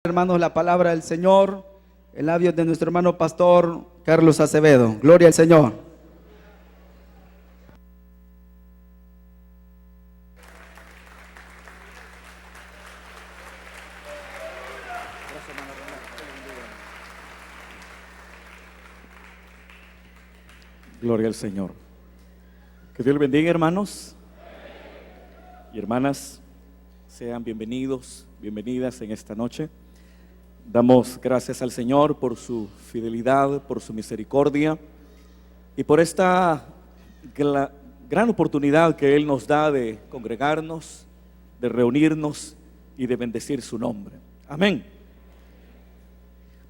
Hermanos, la palabra del Señor en labios de nuestro hermano pastor Carlos Acevedo. Gloria al Señor. Gloria al Señor. Que Dios les bendiga, hermanos y hermanas. Sean bienvenidos, bienvenidas en esta noche. Damos gracias al Señor por su fidelidad, por su misericordia y por esta gran oportunidad que Él nos da de congregarnos, de reunirnos y de bendecir su nombre. Amén.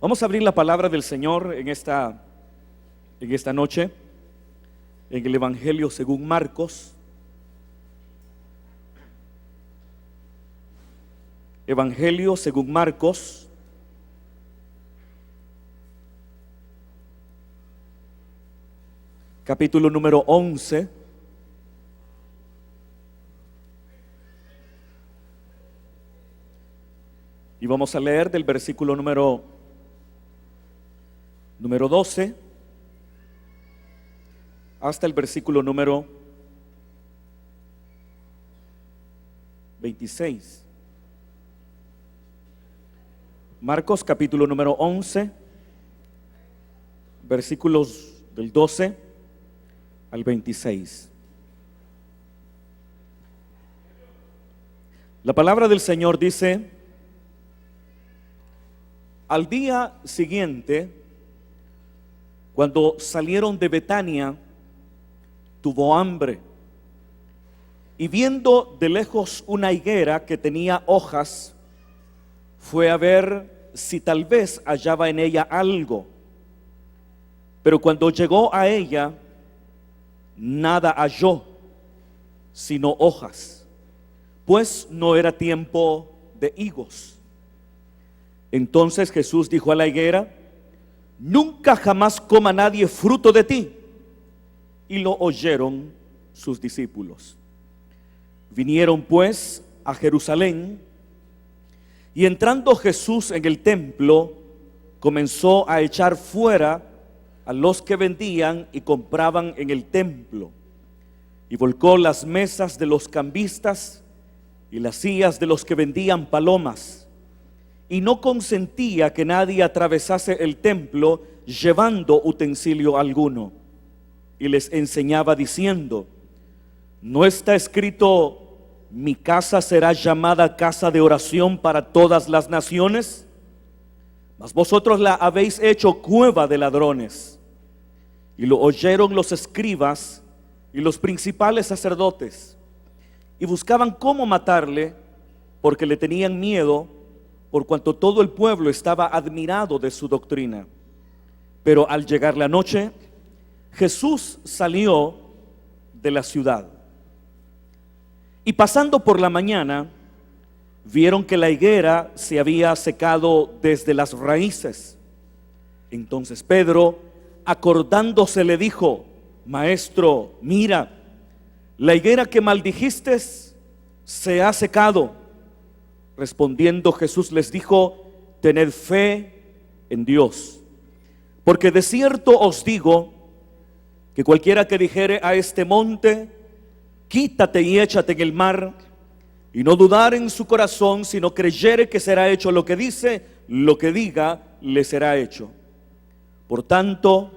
Vamos a abrir la palabra del Señor en esta noche, en el Evangelio según Marcos. Evangelio según Marcos, capítulo número 11. Y vamos a leer del versículo número 12 hasta el versículo número 26. Marcos capítulo número 11, versículos del 12 al 26. La palabra del Señor dice: al día siguiente, cuando salieron de Betania, tuvo hambre, y viendo de lejos una higuera que tenía hojas, fue a ver si tal vez hallaba en ella algo. Pero cuando llegó a ella, nada halló, sino hojas, pues no era tiempo de higos. Entonces Jesús dijo a la higuera: nunca jamás coma nadie fruto de ti. Y lo oyeron sus discípulos. Vinieron pues a Jerusalén, y entrando Jesús en el templo, comenzó a echar fuera a los que vendían y compraban en el templo, y volcó las mesas de los cambistas y las sillas de los que vendían palomas, y no consentía que nadie atravesase el templo llevando utensilio alguno. Y les enseñaba diciendo: ¿no está escrito: mi casa será llamada casa de oración para todas las naciones? Mas vosotros la habéis hecho cueva de ladrones. Y lo oyeron los escribas y los principales sacerdotes, y buscaban cómo matarle, porque le tenían miedo, por cuanto todo el pueblo estaba admirado de su doctrina. Pero al llegar la noche, Jesús salió de la ciudad. Y pasando por la mañana, vieron que la higuera se había secado desde las raíces. Entonces Pedro, acordándose, le dijo: Maestro, mira, la higuera que maldijiste se ha secado. Respondiendo Jesús les dijo: tened fe en Dios, porque de cierto os digo que cualquiera que dijere a este monte: quítate y échate en el mar, y no dudar en su corazón, sino creyere que será hecho lo que dice, lo que diga le será hecho. Por tanto,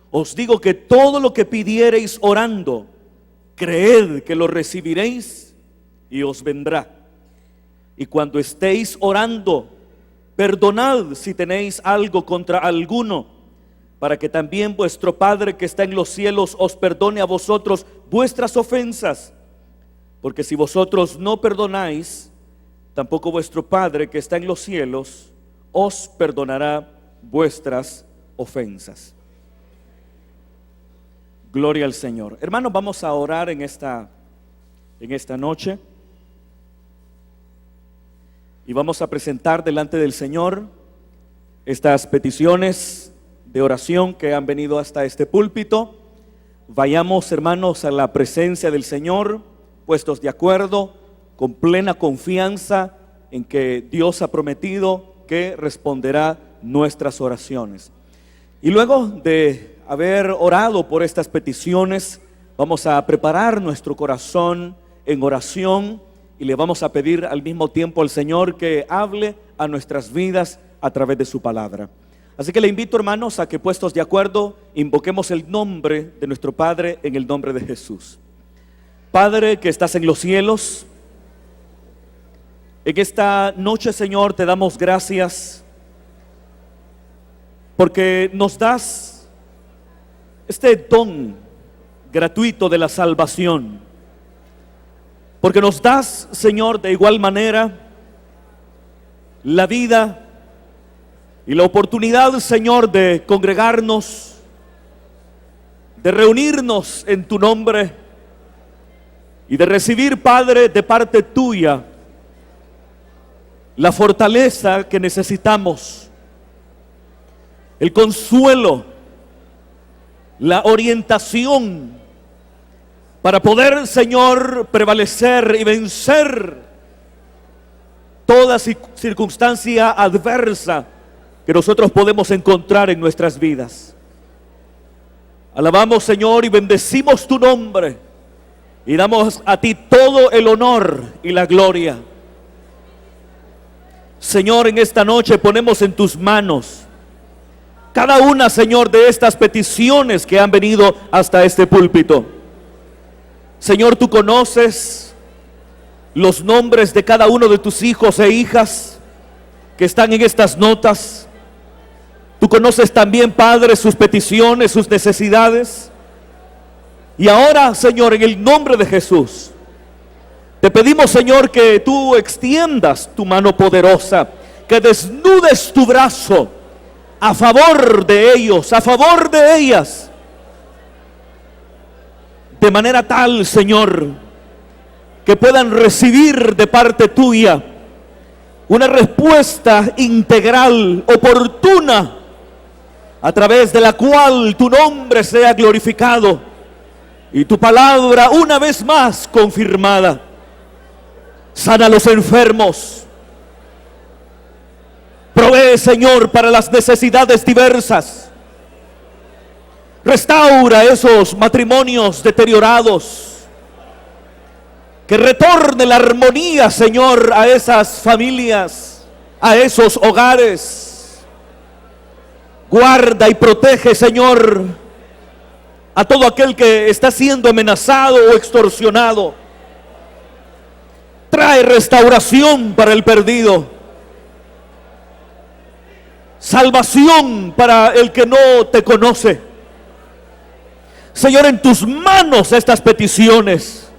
os digo que todo lo que pidiereis orando, creed que lo recibiréis y os vendrá. Y cuando estéis orando, perdonad si tenéis algo contra alguno, para que también vuestro Padre que está en los cielos os perdone a vosotros vuestras ofensas. Porque si vosotros no perdonáis, tampoco vuestro Padre que está en los cielos os perdonará vuestras ofensas. Gloria al Señor. Hermanos, vamos a orar en esta noche, y vamos a presentar delante del Señor estas peticiones de oración que han venido hasta este púlpito. Vayamos, hermanos, a la presencia del Señor, puestos de acuerdo, con plena confianza en que Dios ha prometido que responderá nuestras oraciones. Y luego de haber orado por estas peticiones, vamos a preparar nuestro corazón en oración y le vamos a pedir al mismo tiempo al Señor que hable a nuestras vidas a través de su palabra. Así que le invito, hermanos, a que, puestos de acuerdo, invoquemos el nombre de nuestro Padre en el nombre de Jesús. Padre que estás en los cielos, en esta noche, Señor, te damos gracias porque nos das este don gratuito de la salvación, porque nos das, Señor, de igual manera la vida y la oportunidad, Señor, de congregarnos, de reunirnos en tu nombre y de recibir, Padre, de parte tuya la fortaleza que necesitamos, el consuelo, la orientación para poder, Señor, prevalecer y vencer toda circunstancia adversa que nosotros podemos encontrar en nuestras vidas. Alabamos, Señor, y bendecimos tu nombre y damos a ti todo el honor y la gloria. Señor, en esta noche ponemos en tus manos cada una, Señor, de estas peticiones que han venido hasta este púlpito. Señor, tú conoces los nombres de cada uno de tus hijos e hijas que están en estas notas. Tú conoces también, Padre, sus peticiones, sus necesidades. Y ahora, Señor, en el nombre de Jesús, te pedimos, Señor, que tú extiendas tu mano poderosa, que desnudes tu brazo a favor de ellos, a favor de ellas, de manera tal, Señor, que puedan recibir de parte tuya una respuesta integral, oportuna, a través de la cual tu nombre sea glorificado y tu palabra una vez más confirmada. Sana a los enfermos. Provee, Señor, para las necesidades diversas. Restaura esos matrimonios deteriorados. Que retorne la armonía, Señor, a esas familias, a esos hogares. Guarda y protege, Señor, a todo aquel que está siendo amenazado o extorsionado. Trae restauración para el perdido, salvación para el que no te conoce. Señor, en tus manos estas peticiones,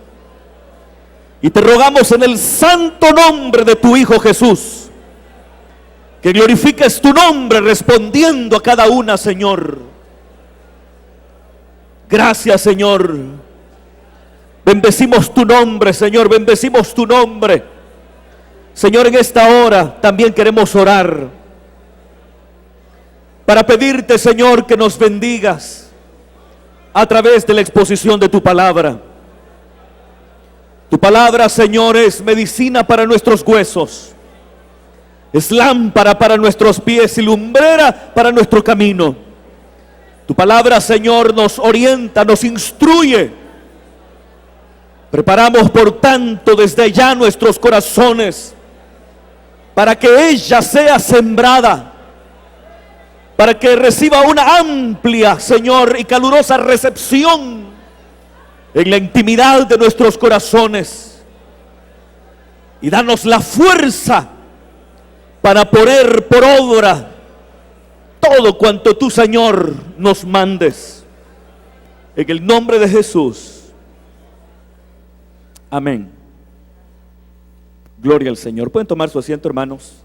y te rogamos en el santo nombre de tu Hijo Jesús, que glorifiques tu nombre respondiendo a cada una, Señor. Gracias, Señor. Bendecimos tu nombre, Señor, bendecimos tu nombre. Señor, en esta hora también queremos orar para pedirte, Señor, que nos bendigas a través de la exposición de tu palabra. Tu palabra, Señor, es medicina para nuestros huesos, es lámpara para nuestros pies y lumbrera para nuestro camino. Tu palabra, Señor, nos orienta, nos instruye. Preparamos, por tanto, desde ya nuestros corazones para que ella sea sembrada, para que reciba una amplia, Señor, y calurosa recepción en la intimidad de nuestros corazones. Y danos la fuerza para poner por obra todo cuanto tú, Señor, nos mandes. En el nombre de Jesús. Amén. Gloria al Señor. ¿Pueden tomar su asiento, hermanos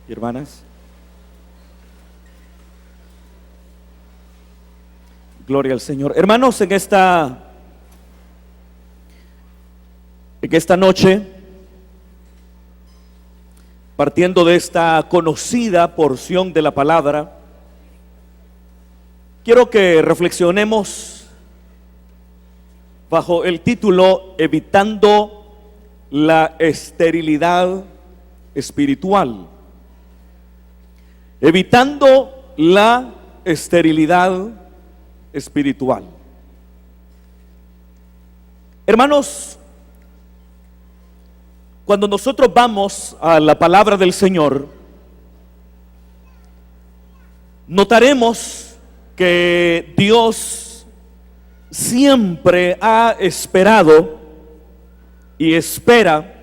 y hermanas? Gloria al Señor. Hermanos, en esta noche, partiendo de esta conocida porción de la palabra, quiero que reflexionemos bajo el título Evitando la esterilidad espiritual. evitando la esterilidad espiritual. Hermanos, cuando nosotros vamos a la palabra del Señor, notaremos que Dios siempre ha esperado y espera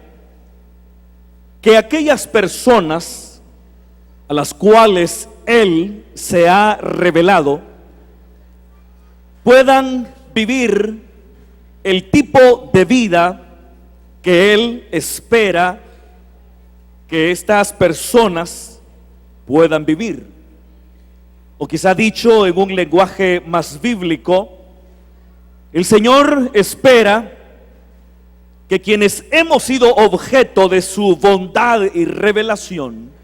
que aquellas personas a las cuales Él se ha revelado puedan vivir el tipo de vida que Él espera que estas personas puedan vivir. O quizá dicho en un lenguaje más bíblico, el Señor espera que quienes hemos sido objeto de su bondad y revelación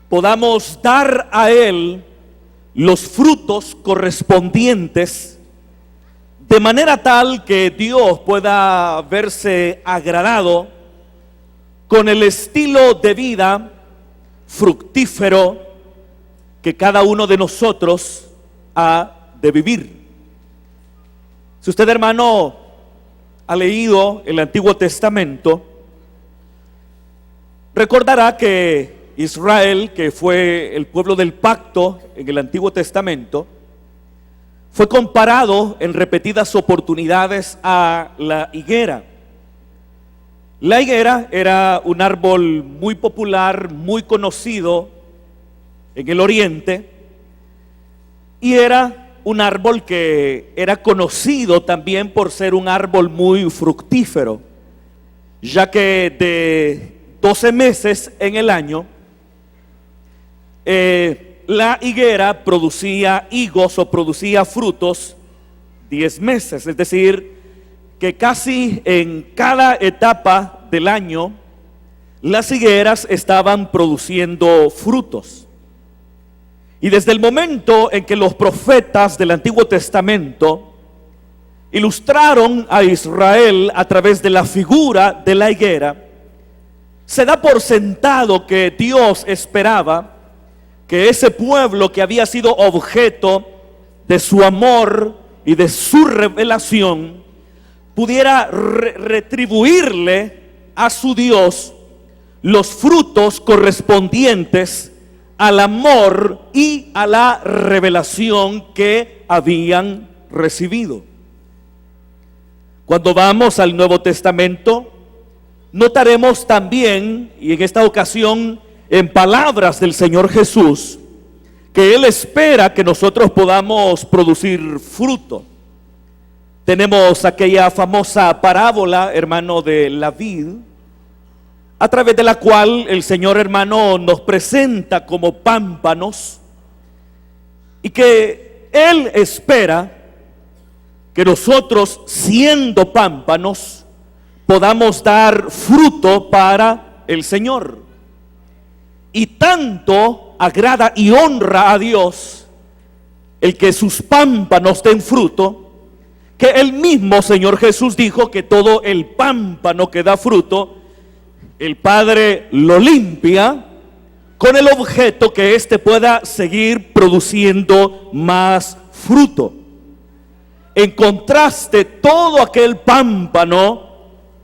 podamos dar a Él los frutos correspondientes, de manera tal que Dios pueda verse agradado con el estilo de vida fructífero que cada uno de nosotros ha de vivir. Si usted, hermano, ha leído el Antiguo Testamento, recordará que Israel, que fue el pueblo del pacto en el Antiguo Testamento, fue comparado en repetidas oportunidades a la higuera. La higuera era un árbol muy popular, muy conocido en el oriente, y era un árbol que era conocido también por ser un árbol muy fructífero, ya que de 12 meses en el año, la higuera producía higos o producía frutos 10 meses, es decir, que casi en cada etapa del año las higueras estaban produciendo frutos. Y desde el momento en que los profetas del Antiguo Testamento ilustraron a Israel a través de la figura de la higuera, se da por sentado que Dios esperaba que ese pueblo que había sido objeto de su amor y de su revelación pudiera retribuirle a su Dios los frutos correspondientes al amor y a la revelación que habían recibido. Cuando vamos al Nuevo Testamento, notaremos también, y en esta ocasión en palabras del Señor Jesús, que Él espera que nosotros podamos producir fruto. Tenemos aquella famosa parábola, hermano, de la vid, a través de la cual el Señor, hermano, nos presenta como pámpanos, y que Él espera que nosotros, siendo pámpanos, podamos dar fruto para el Señor. Y tanto agrada y honra a Dios el que sus pámpanos den fruto, que el mismo Señor Jesús dijo que todo el pámpano que da fruto, el Padre lo limpia con el objeto que éste pueda seguir produciendo más fruto. En contraste, todo aquel pámpano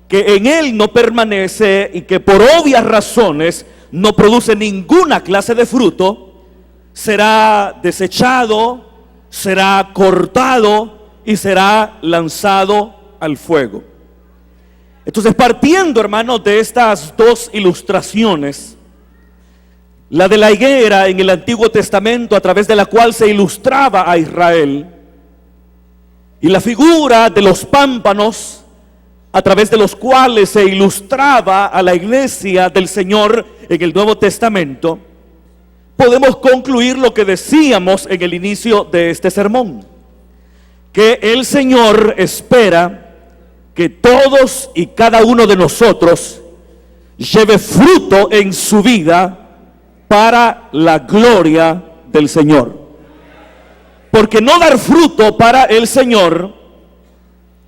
que en él no permanece y que por obvias razones no produce ninguna clase de fruto, será desechado, será cortado y será lanzado al fuego. Entonces, partiendo, hermanos, de estas dos ilustraciones, la de la higuera en el Antiguo Testamento, a través de la cual se ilustraba a Israel, y la figura de los pámpanos, a través de los cuales se ilustraba a la iglesia del Señor en el Nuevo Testamento, podemos concluir lo que decíamos en el inicio de este sermón, que el Señor espera que todos y cada uno de nosotros lleve fruto en su vida para la gloria del Señor. Porque no dar fruto para el Señor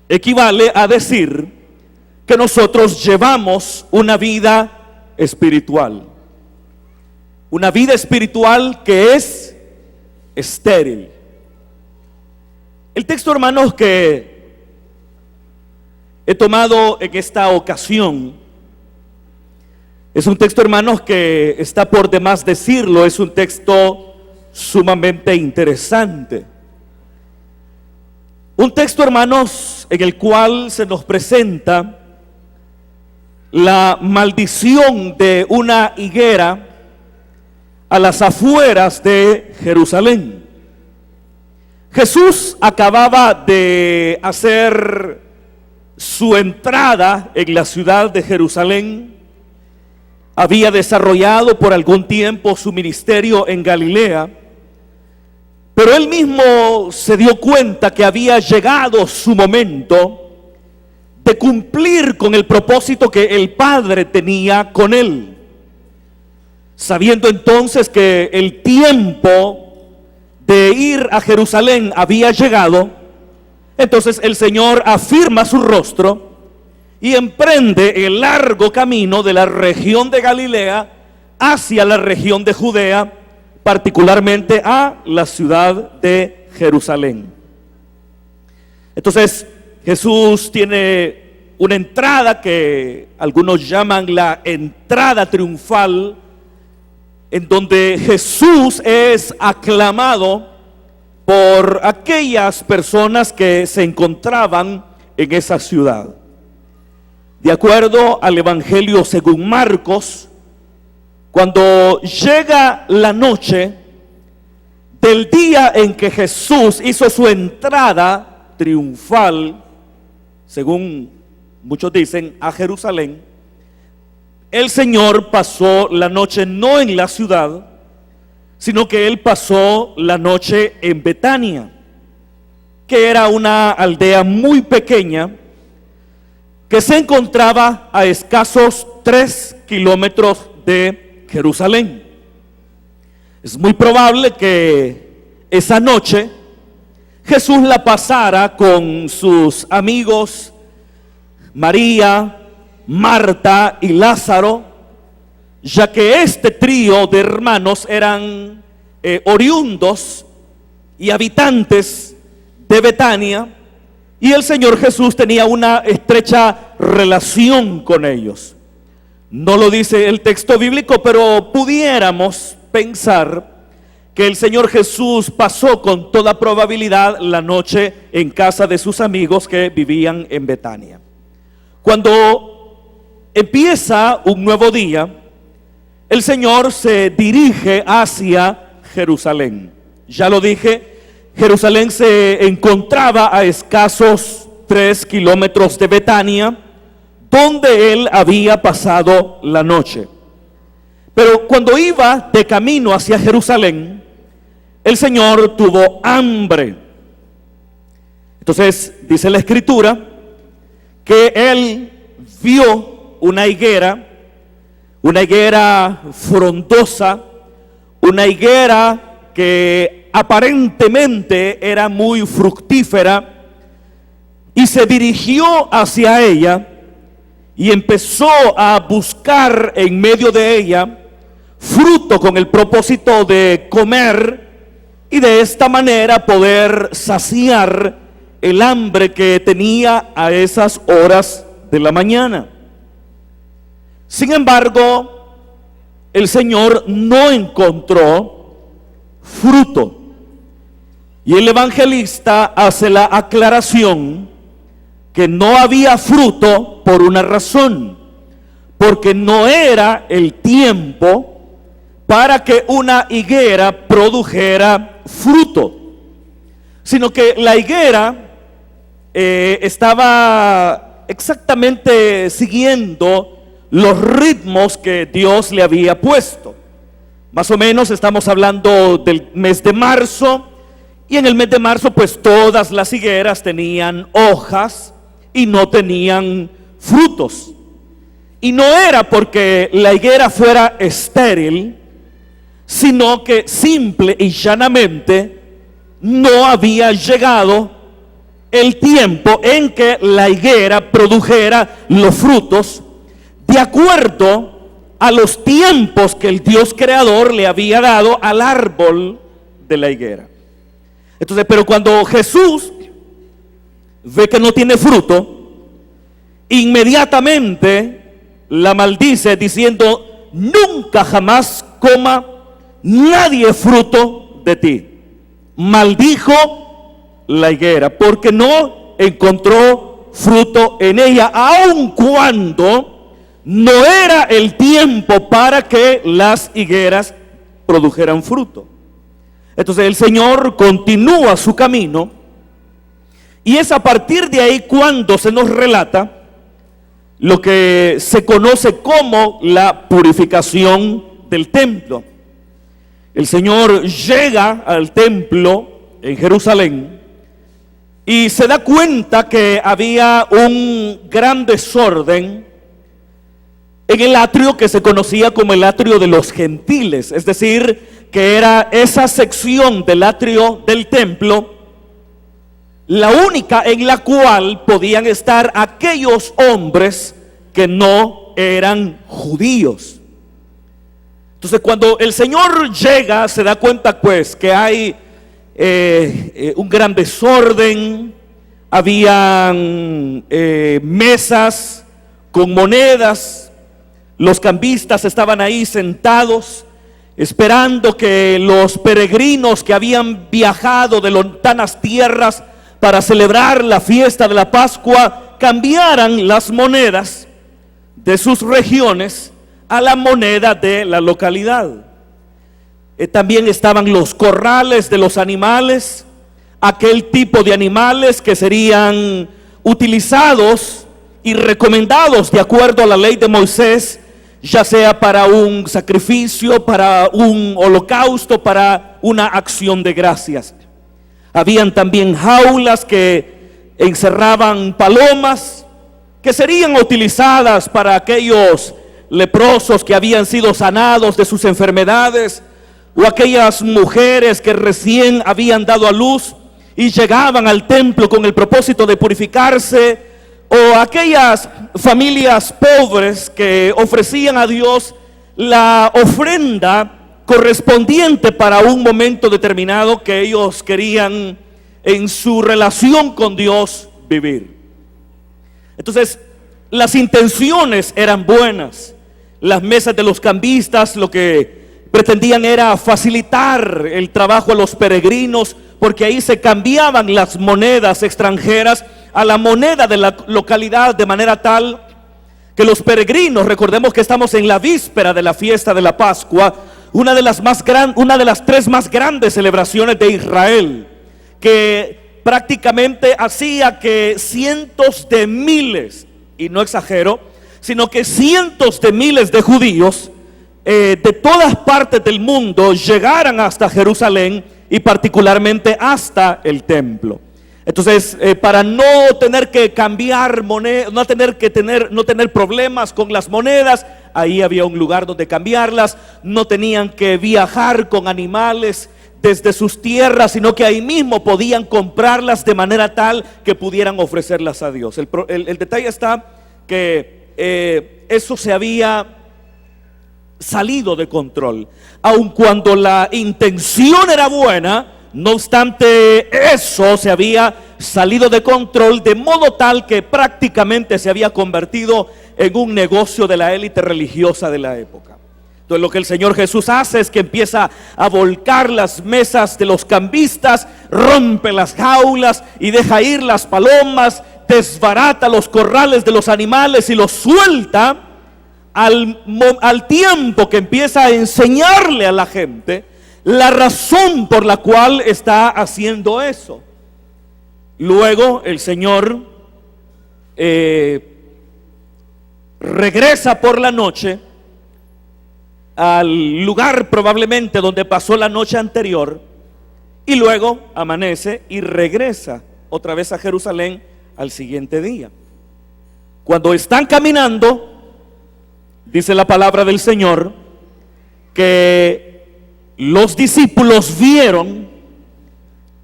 equivale a decir que nosotros llevamos una vida espiritual. una vida espiritual que es estéril. El texto, hermanos, que he tomado en esta ocasión es un texto, hermanos, que está por demás decirlo, es un texto sumamente interesante. Un texto, hermanos, en el cual se nos presenta la maldición de una higuera a las afueras de Jerusalén. Jesús acababa de hacer su entrada en la ciudad de Jerusalén. Había desarrollado por algún tiempo su ministerio en Galilea, pero él mismo se dio cuenta que había llegado su momento de cumplir con el propósito que el Padre tenía con él. Sabiendo entonces que el tiempo de ir a Jerusalén había llegado, entonces el Señor afirma su rostro y emprende el largo camino de la región de Galilea hacia la región de Judea, particularmente a la ciudad de Jerusalén. Entonces Jesús tiene una entrada que algunos llaman la entrada triunfal, en donde Jesús es aclamado por aquellas personas que se encontraban en esa ciudad. De acuerdo al Evangelio según Marcos, cuando llega la noche del día en que Jesús hizo su entrada triunfal, según muchos dicen, a Jerusalén, el Señor pasó la noche no en la ciudad, sino que Él pasó la noche en Betania, que era una aldea muy pequeña que se encontraba a escasos 3 kilómetros de Jerusalén. Es muy probable que esa noche Jesús la pasara con sus amigos María, Marta y Lázaro, ya que este trío de hermanos eran oriundos y habitantes de Betania, y el Señor Jesús tenía una estrecha relación con ellos. No lo dice el texto bíblico, pero pudiéramos pensar que el Señor Jesús pasó con toda probabilidad la noche en casa de sus amigos que vivían en Betania. Cuando empieza un nuevo día, el Señor se dirige hacia Jerusalén. Ya lo dije, Jerusalén se encontraba a escasos 3 kilómetros de Betania, donde él había pasado la noche. Pero cuando iba de camino hacia Jerusalén, el Señor tuvo hambre. Entonces dice la Escritura que él vio una higuera frondosa, una higuera que aparentemente era muy fructífera, y se dirigió hacia ella y empezó a buscar en medio de ella fruto con el propósito de comer y de esta manera poder saciar el hambre que tenía a esas horas de la mañana. Sin embargo, el Señor no encontró fruto, y el evangelista hace la aclaración que no había fruto por una razón, porque no era el tiempo para que una higuera produjera fruto, sino que la higuera estaba exactamente siguiendo los ritmos que Dios le había puesto. Más o menos estamos hablando del mes de marzo, y en el mes de marzo pues todas las higueras tenían hojas y no tenían frutos. Y no era porque la higuera fuera estéril, sino que simple y llanamente no había llegado el tiempo en que la higuera produjera los frutos de acuerdo a los tiempos que el Dios creador le había dado al árbol de la higuera. Entonces, pero cuando Jesús ve que no tiene fruto, inmediatamente la maldice diciendo: nunca jamás coma nadie fruto de ti. Maldijo la higuera porque no encontró fruto en ella, aun cuando no era el tiempo para que las higueras produjeran fruto. Entonces el Señor continúa su camino, y es a partir de ahí cuando se nos relata lo que se conoce como la purificación del templo. El Señor llega al templo en Jerusalén y se da cuenta que había un gran desorden en el atrio que se conocía como el atrio de los gentiles, es decir, que era esa sección del atrio del templo, la única en la cual podían estar aquellos hombres que no eran judíos. Entonces, cuando el Señor llega, se da cuenta pues que hay un gran desorden. Habían mesas con monedas. Los cambistas estaban ahí sentados esperando que los peregrinos que habían viajado de lontanas tierras para celebrar la fiesta de la Pascua cambiaran las monedas de sus regiones a la moneda de la localidad. También estaban los corrales de los animales, aquel tipo de animales que serían utilizados y recomendados de acuerdo a la ley de Moisés, ya sea para un sacrificio, para un holocausto, para una acción de gracias. Habían también jaulas que encerraban palomas, que serían utilizadas para aquellos leprosos que habían sido sanados de sus enfermedades, o aquellas mujeres que recién habían dado a luz y llegaban al templo con el propósito de purificarse, o aquellas familias pobres que ofrecían a Dios la ofrenda correspondiente para un momento determinado que ellos querían en su relación con Dios vivir. Entonces, las intenciones eran buenas. Las mesas de los cambistas lo que pretendían era facilitar el trabajo a los peregrinos, porque ahí se cambiaban las monedas extranjeras a la moneda de la localidad, de manera tal que los peregrinos, recordemos que estamos en la víspera de la fiesta de la Pascua, una de las tres más grandes celebraciones de Israel, que prácticamente hacía que cientos de miles, y no exagero, sino que cientos de miles de judíos de todas partes del mundo llegaran hasta Jerusalén y particularmente hasta el templo. Entonces, para no tener que cambiar moneda, no tener problemas con las monedas, ahí había un lugar donde cambiarlas. No tenían que viajar con animales desde sus tierras, sino que ahí mismo podían comprarlas de manera tal que pudieran ofrecerlas a Dios. El detalle está que eso se había salido de control, aun cuando la intención era buena. No obstante, eso se había salido de control, de modo tal que prácticamente se había convertido en un negocio de la élite religiosa de la época. Entonces, lo que el Señor Jesús hace es que empieza a volcar las mesas de los cambistas, rompe las jaulas y deja ir las palomas, desbarata los corrales de los animales y los suelta al tiempo que empieza a enseñarle a la gente la razón por la cual está haciendo eso. Luego el Señor regresa por la noche al lugar probablemente donde pasó la noche anterior, y luego amanece y regresa otra vez a Jerusalén al siguiente día. Cuando están caminando, dice la palabra del Señor que los discípulos vieron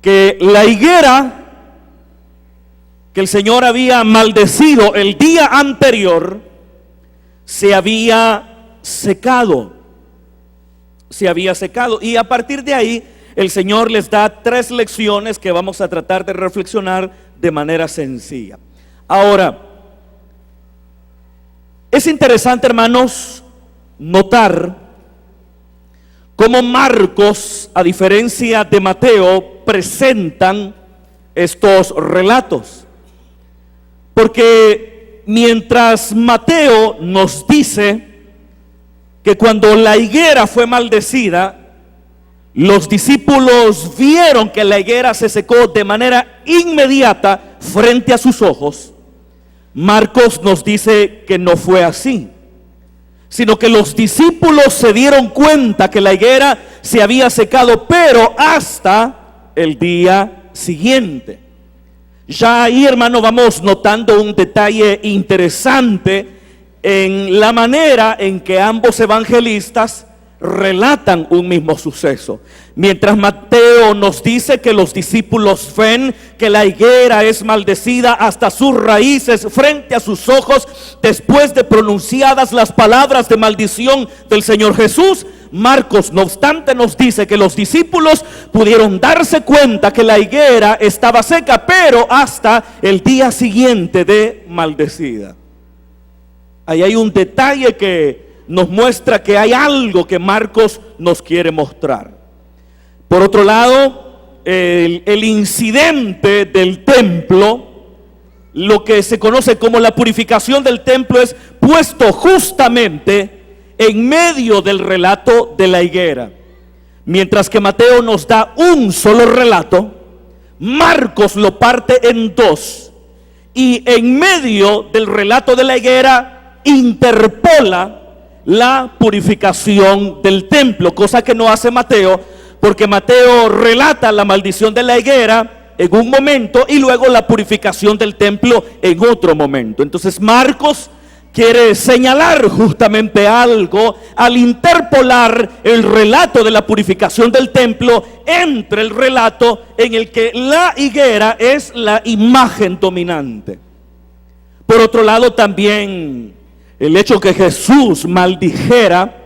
que la higuera que el Señor había maldecido el día anterior se había secado. Se había secado. Y a partir de ahí, el Señor les da 3 lecciones que vamos a tratar de reflexionar de manera sencilla. Ahora, es interesante, hermanos, notar cómo Marcos, a diferencia de Mateo, presentan estos relatos. Porque mientras Mateo nos dice que cuando la higuera fue maldecida, los discípulos vieron que la higuera se secó de manera inmediata frente a sus ojos, Marcos nos dice que no fue así, sino que los discípulos se dieron cuenta que la higuera se había secado, pero hasta el día siguiente. Ya ahí, hermano, vamos notando un detalle interesante en la manera en que ambos evangelistas relatan un mismo suceso. Mientras Mateo nos dice que los discípulos ven que la higuera es maldecida hasta sus raíces frente a sus ojos, después de pronunciadas las palabras de maldición del Señor Jesús, Marcos, no obstante, nos dice que los discípulos pudieron darse cuenta que la higuera estaba seca, pero hasta el día siguiente de maldecida. Ahí hay un detalle que nos muestra que hay algo que Marcos nos quiere mostrar. Por otro lado, el incidente del templo, lo que se conoce como la purificación del templo, es puesto justamente en medio del relato de la higuera. Mientras que Mateo nos da un solo relato, Marcos lo parte en 2, y en medio del relato de la higuera interpola la purificación del templo, cosa que no hace Mateo, porque Mateo relata la maldición de la higuera en un momento y luego la purificación del templo en otro momento. Entonces Marcos quiere señalar justamente algo al interpolar el relato de la purificación del templo entre el relato en el que la higuera es la imagen dominante. Por otro lado, también el hecho que Jesús maldijera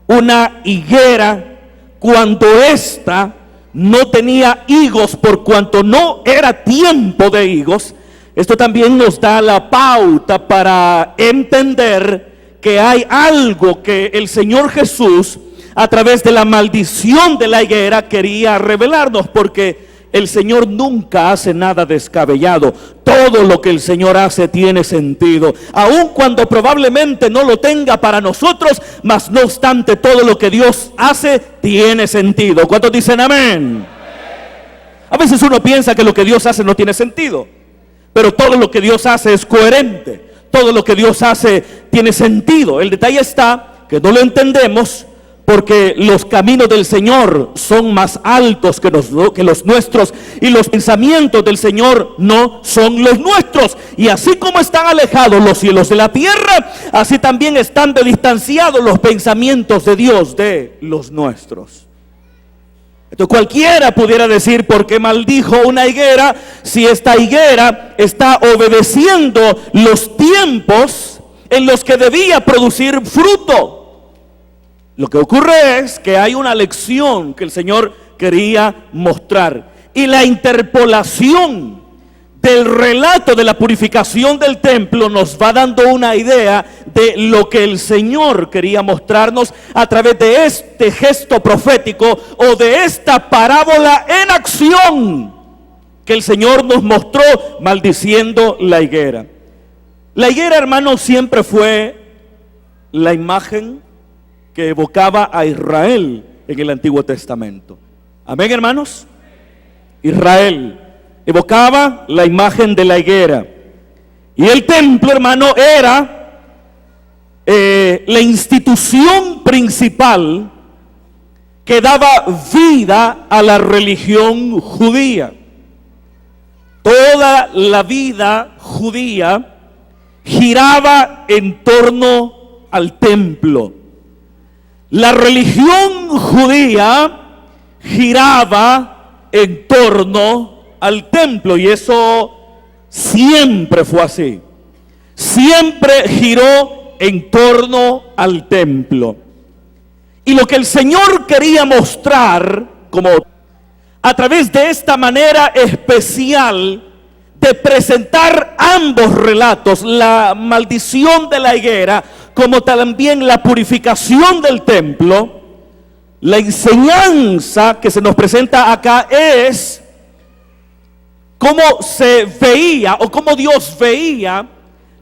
una higuera cuando ésta no tenía higos, por cuanto no era tiempo de higos, esto también nos da la pauta para entender que hay algo que el Señor Jesús, a través de la maldición de la higuera, quería revelarnos, porque el Señor nunca hace nada descabellado. Todo lo que el Señor hace tiene sentido, aun cuando probablemente no lo tenga para nosotros, mas no obstante, todo lo que Dios hace tiene sentido. ¿Cuántos dicen amén? A veces uno piensa que lo que Dios hace no tiene sentido, pero todo lo que Dios hace es coherente. Todo lo que Dios hace tiene sentido. El detalle está que no lo entendemos, porque los caminos del Señor son más altos que los nuestros, y los pensamientos del Señor no son los nuestros. Y así como están alejados los cielos de la tierra, así también están de distanciados los pensamientos de Dios de los nuestros. Entonces cualquiera pudiera decir: ¿por qué maldijo una higuera si esta higuera está obedeciendo los tiempos en los que debía producir fruto? Lo que ocurre es que hay una lección que el Señor quería mostrar, y la interpolación del relato de la purificación del templo nos va dando una idea de lo que el Señor quería mostrarnos a través de este gesto profético, o de esta parábola en acción que el Señor nos mostró maldiciendo la higuera. La higuera, hermanos, siempre fue la imagen que evocaba a Israel en el Antiguo Testamento. Amén, hermanos. Israel evocaba la imagen de la higuera, y el templo, hermano, era la institución principal que daba vida a la religión judía. Toda la vida judía giraba en torno al templo. La religión judía giraba en torno al templo, y eso siempre fue así. Siempre giró en torno al templo. Y lo que el Señor quería mostrar, como a través de esta manera especial de presentar ambos relatos, la maldición de la higuera, como también la purificación del templo, la enseñanza que se nos presenta acá es cómo se veía o cómo Dios veía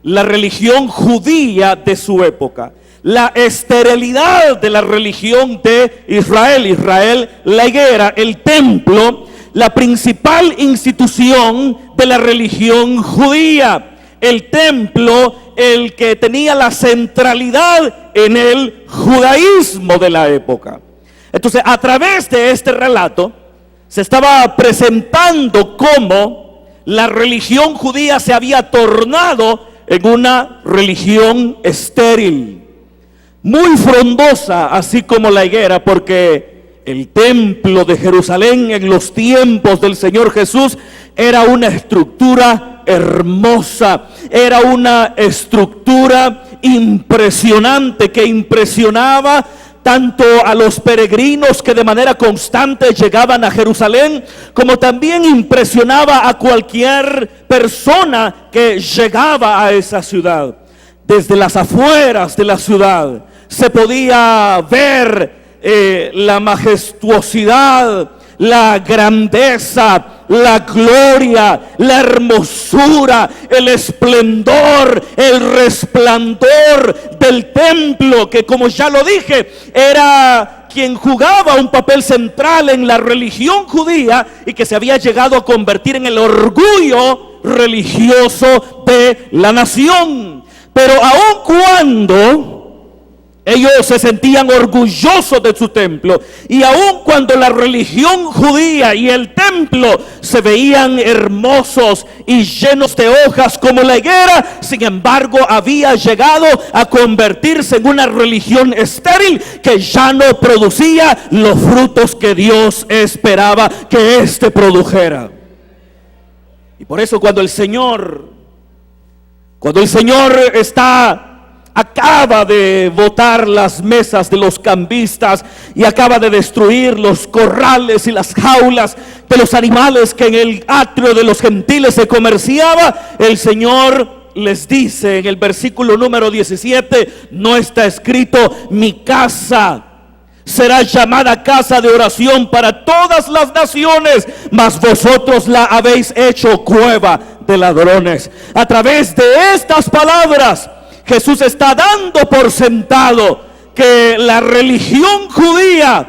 la religión judía de su época. La esterilidad de la religión de Israel. Israel, la higuera, el templo, la principal institución de la religión judía. El templo, el que tenía la centralidad en el judaísmo de la época. Entonces, a través de este relato, se estaba presentando cómo la religión judía se había tornado en una religión estéril, muy frondosa, así como la higuera, porque el templo de Jerusalén en los tiempos del Señor Jesús era una estructura hermosa, era una estructura impresionante que impresionaba tanto a los peregrinos que de manera constante llegaban a Jerusalén, como también impresionaba a cualquier persona que llegaba a esa ciudad. Desde las afueras de la ciudad se podía ver la majestuosidad, la grandeza, la gloria, la hermosura, el esplendor, el resplandor del templo, que, como ya lo dije, era quien jugaba un papel central en la religión judía y que se había llegado a convertir en el orgullo religioso de la nación. Pero aun cuando ellos se sentían orgullosos de su templo, y aun cuando la religión judía y el templo se veían hermosos y llenos de hojas como la higuera, sin embargo había llegado a convertirse en una religión estéril que ya no producía los frutos que Dios esperaba que éste produjera. Y por eso cuando el Señor acaba de botar las mesas de los cambistas y acaba de destruir los corrales y las jaulas de los animales que en el atrio de los gentiles se comerciaba, el Señor les dice en el versículo número 17, no está escrito: mi casa será llamada casa de oración para todas las naciones, mas vosotros la habéis hecho cueva de ladrones. A través de estas palabras, Jesús está dando por sentado que la religión judía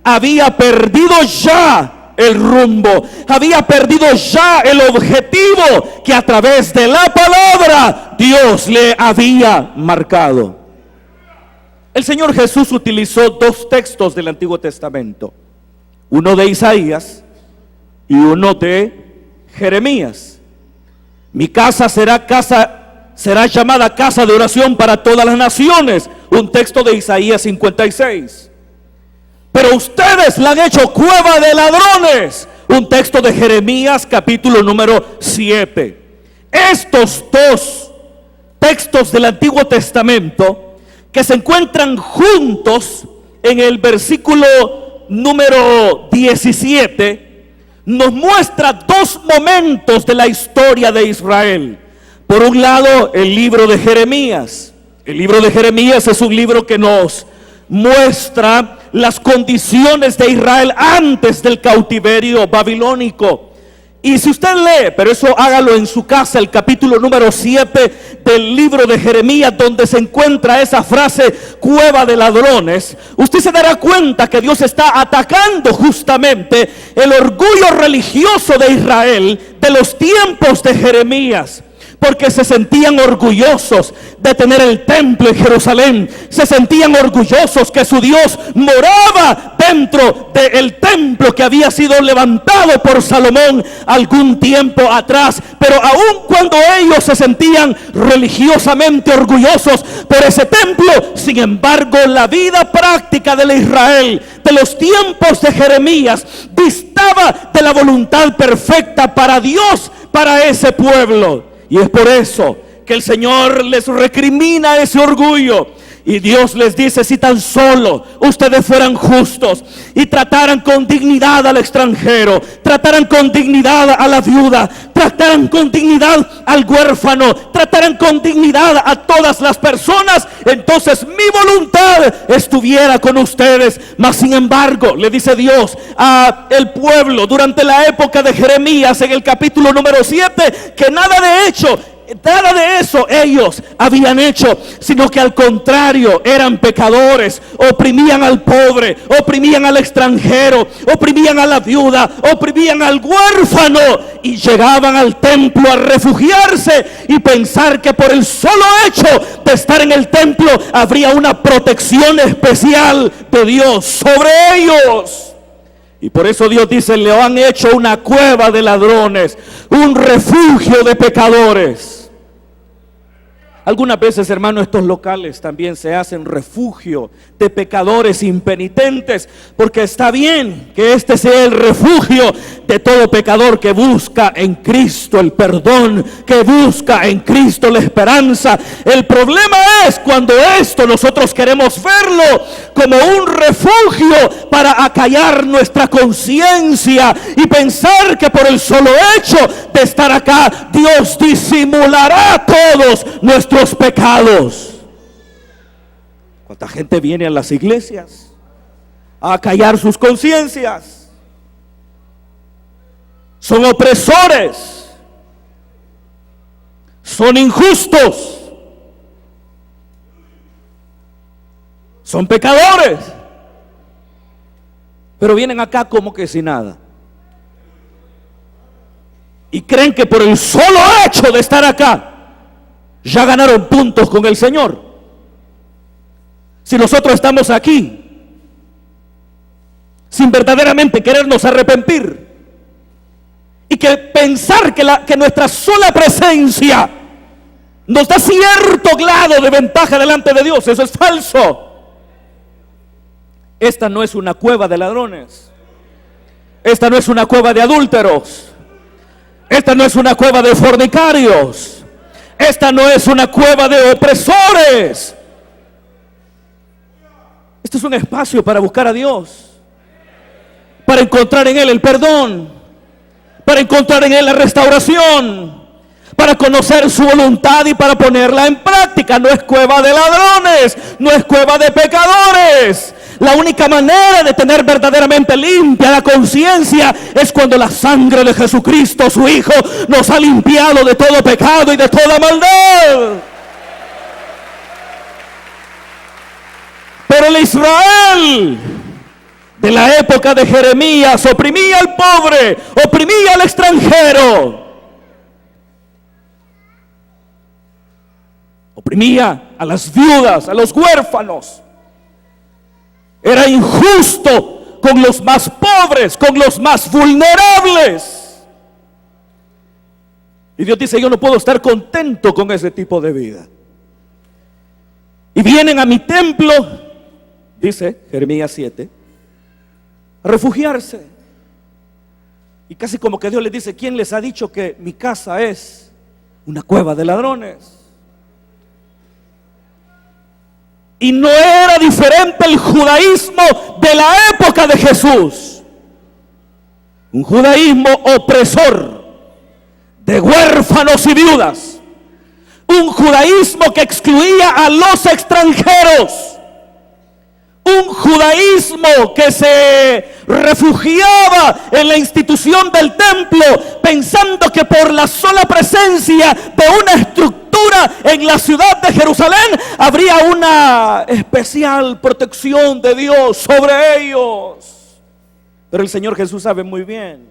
había perdido ya el rumbo, había perdido ya el objetivo que a través de la palabra Dios le había marcado. El Señor Jesús utilizó dos textos del Antiguo Testamento, uno de Isaías y uno de Jeremías. Mi casa será llamada casa de oración para todas las naciones, un texto de Isaías 56. Pero ustedes la han hecho cueva de ladrones, un texto de Jeremías capítulo número 7. Estos dos textos del Antiguo Testamento que se encuentran juntos en el versículo número 17 nos muestra dos momentos de la historia de Israel. Por un lado, el libro de Jeremías. El libro de Jeremías es un libro que nos muestra las condiciones de Israel antes del cautiverio babilónico. Y si usted lee, pero eso hágalo en su casa, el capítulo número 7 del libro de Jeremías, donde se encuentra esa frase, cueva de ladrones, usted se dará cuenta que Dios está atacando justamente el orgullo religioso de Israel de los tiempos de Jeremías. Porque se sentían orgullosos de tener el templo en Jerusalén. Se sentían orgullosos que su Dios moraba dentro del templo que había sido levantado por Salomón algún tiempo atrás. Pero aun cuando ellos se sentían religiosamente orgullosos por ese templo, sin embargo la vida práctica de Israel de los tiempos de Jeremías distaba de la voluntad perfecta para Dios, para ese pueblo. Y es por eso que el Señor les recrimina ese orgullo. Y Dios les dice: si tan solo ustedes fueran justos y trataran con dignidad al extranjero, trataran con dignidad a la viuda, trataran con dignidad al huérfano, trataran con dignidad a todas las personas, entonces mi voluntad estuviera con ustedes. Mas sin embargo, le dice Dios a el pueblo durante la época de Jeremías en el capítulo número 7, que nada de eso ellos habían hecho, sino que al contrario eran pecadores, oprimían al pobre, oprimían al extranjero, oprimían a la viuda, oprimían al huérfano, y llegaban al templo a refugiarse y pensar que por el solo hecho de estar en el templo habría una protección especial de Dios sobre ellos. Y por eso Dios dice: le han hecho una cueva de ladrones, un refugio de pecadores. Algunas veces, hermano, estos locales también se hacen refugio de pecadores impenitentes, porque está bien que este sea el refugio de todo pecador que busca en Cristo el perdón, que busca en Cristo la esperanza. El problema es cuando esto nosotros queremos verlo como un refugio para acallar nuestra conciencia y pensar que por el solo hecho de estar acá Dios disimulará todos nuestros pecados. ¿Cuánta gente viene a las iglesias a acallar sus conciencias? Son opresores, son injustos, son pecadores, pero vienen acá como que sin nada. Y creen que por el solo hecho de estar acá ya ganaron puntos con el Señor. Si nosotros estamos aquí sin verdaderamente querernos arrepentir y que pensar que nuestra sola presencia nos da cierto grado de ventaja delante de Dios, eso es falso. Esta no es una cueva de ladrones, esta no es una cueva de adúlteros, esta no es una cueva de fornicarios, esta no es una cueva de opresores. Este es un espacio para buscar a Dios, para encontrar en Él el perdón, para encontrar en Él la restauración, para conocer su voluntad y para ponerla en práctica. No es cueva de ladrones, no es cueva de pecadores. La única manera de tener verdaderamente limpia la conciencia es cuando la sangre de Jesucristo, su Hijo, nos ha limpiado de todo pecado y de toda maldad. Pero el Israel de la época de Jeremías oprimía al pobre, oprimía al extranjero, oprimía a las viudas, a los huérfanos. Era injusto con los más pobres, con los más vulnerables. Y Dios dice: yo no puedo estar contento con ese tipo de vida. Y vienen a mi templo, dice Jeremías 7, a refugiarse. Y casi como que Dios les dice: ¿quién les ha dicho que mi casa es una cueva de ladrones? Y no era diferente el judaísmo de la época de Jesús. Un judaísmo opresor de huérfanos y viudas. Un judaísmo que excluía a los extranjeros. Un judaísmo que se refugiaba en la institución del templo, pensando que por la sola presencia de una estructura en la ciudad de Jerusalén habría una especial protección de Dios sobre ellos. Pero el Señor Jesús sabe muy bien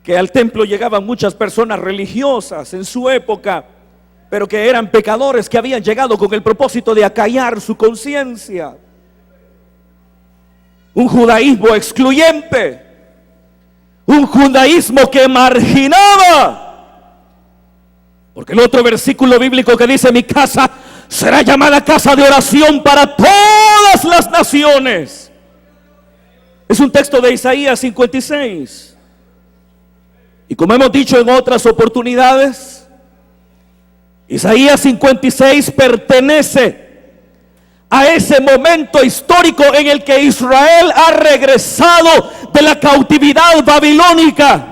que al templo llegaban muchas personas religiosas en su época, pero que eran pecadores que habían llegado con el propósito de acallar su conciencia. Un judaísmo excluyente, un judaísmo que marginaba. Porque el otro versículo bíblico que dice: mi casa será llamada casa de oración para todas las naciones, es un texto de Isaías 56. Y como hemos dicho en otras oportunidades, Isaías 56 pertenece a ese momento histórico en el que Israel ha regresado de la cautividad babilónica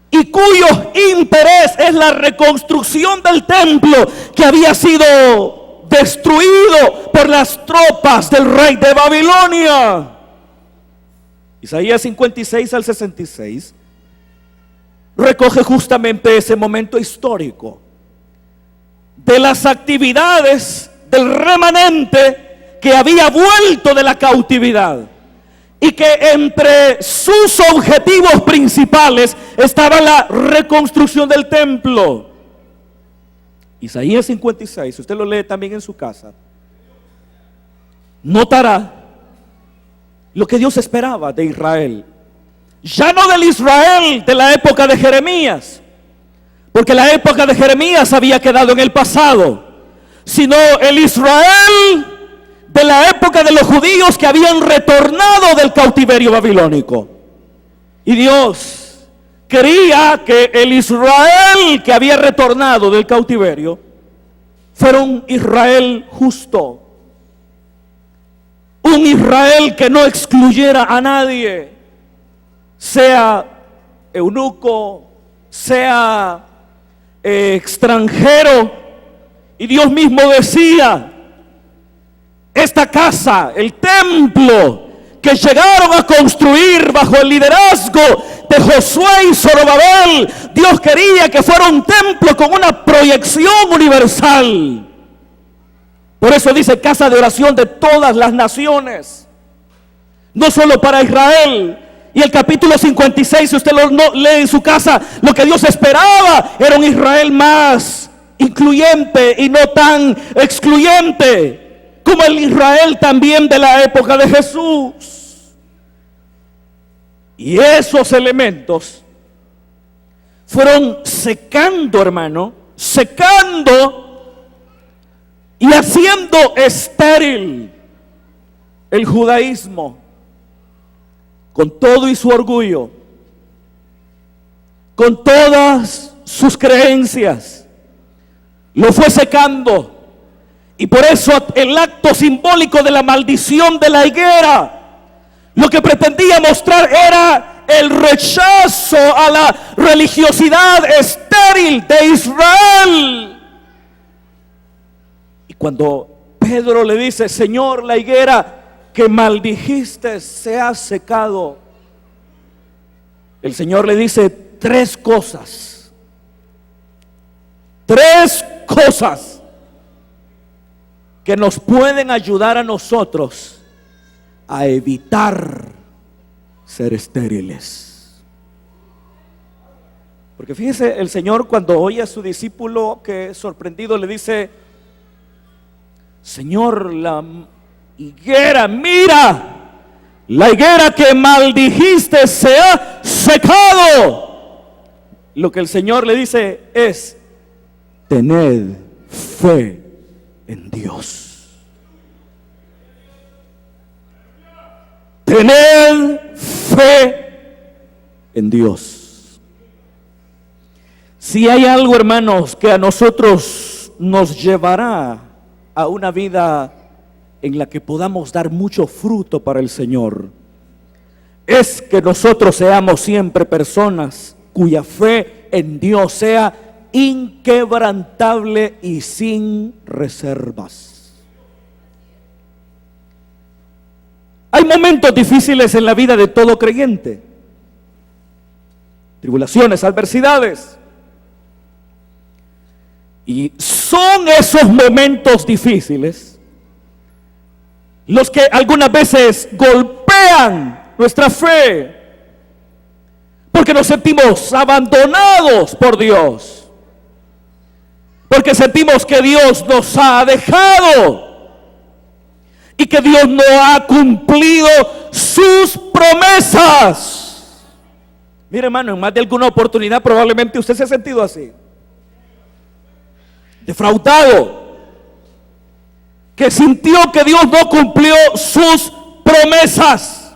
y cuyo interés es la reconstrucción del templo que había sido destruido por las tropas del rey de Babilonia. Isaías 56 al 66 recoge justamente ese momento histórico de las actividades del remanente que había vuelto de la cautividad y que entre sus objetivos principales estaba la reconstrucción del templo. Isaías 56, usted lo lee también en su casa, notará lo que Dios esperaba de Israel, ya no del Israel de la época de Jeremías, porque la época de Jeremías había quedado en el pasado, sino el Israel de la época de los judíos que habían retornado del cautiverio babilónico. Y Dios quería que el Israel que había retornado del cautiverio fuera un Israel justo, un Israel que no excluyera a nadie, sea eunuco, sea extranjero. Y Dios mismo decía: esta casa, el templo que llegaron a construir bajo el liderazgo de Josué y Zorobabel, Dios quería que fuera un templo con una proyección universal. Por eso dice casa de oración de todas las naciones, no solo para Israel. Y el capítulo 56, si usted lo lee en su casa, lo que Dios esperaba era un Israel más incluyente y no tan excluyente como el Israel también de la época de Jesús. Y esos elementos fueron secando, hermano, secando y haciendo estéril el judaísmo, con todo y su orgullo, con todas sus creencias. Lo fue secando. Y por eso el acto simbólico de la maldición de la higuera, lo que pretendía mostrar era el rechazo a la religiosidad estéril de Israel. Y cuando Pedro le dice: Señor, la higuera que maldijiste se ha secado, el Señor le dice tres cosas que nos pueden ayudar a nosotros a evitar ser estériles. Porque fíjese, el Señor cuando oye a su discípulo que sorprendido le dice: Señor, la higuera, mira, la higuera que maldijiste se ha secado. Lo que el Señor le dice es: tened fe en Dios. Tened fe en Dios. Si hay algo, hermanos, que a nosotros nos llevará a una vida en la que podamos dar mucho fruto para el Señor, es que nosotros seamos siempre personas cuya fe en Dios sea inquebrantable y sin reservas. Hay momentos difíciles en la vida de todo creyente, tribulaciones, adversidades, y son esos momentos difíciles los que algunas veces golpean nuestra fe, porque nos sentimos abandonados por Dios, porque sentimos que Dios nos ha dejado y que Dios no ha cumplido sus promesas. Mire, hermano, en más de alguna oportunidad probablemente usted se ha sentido así, defraudado, que sintió que Dios no cumplió sus promesas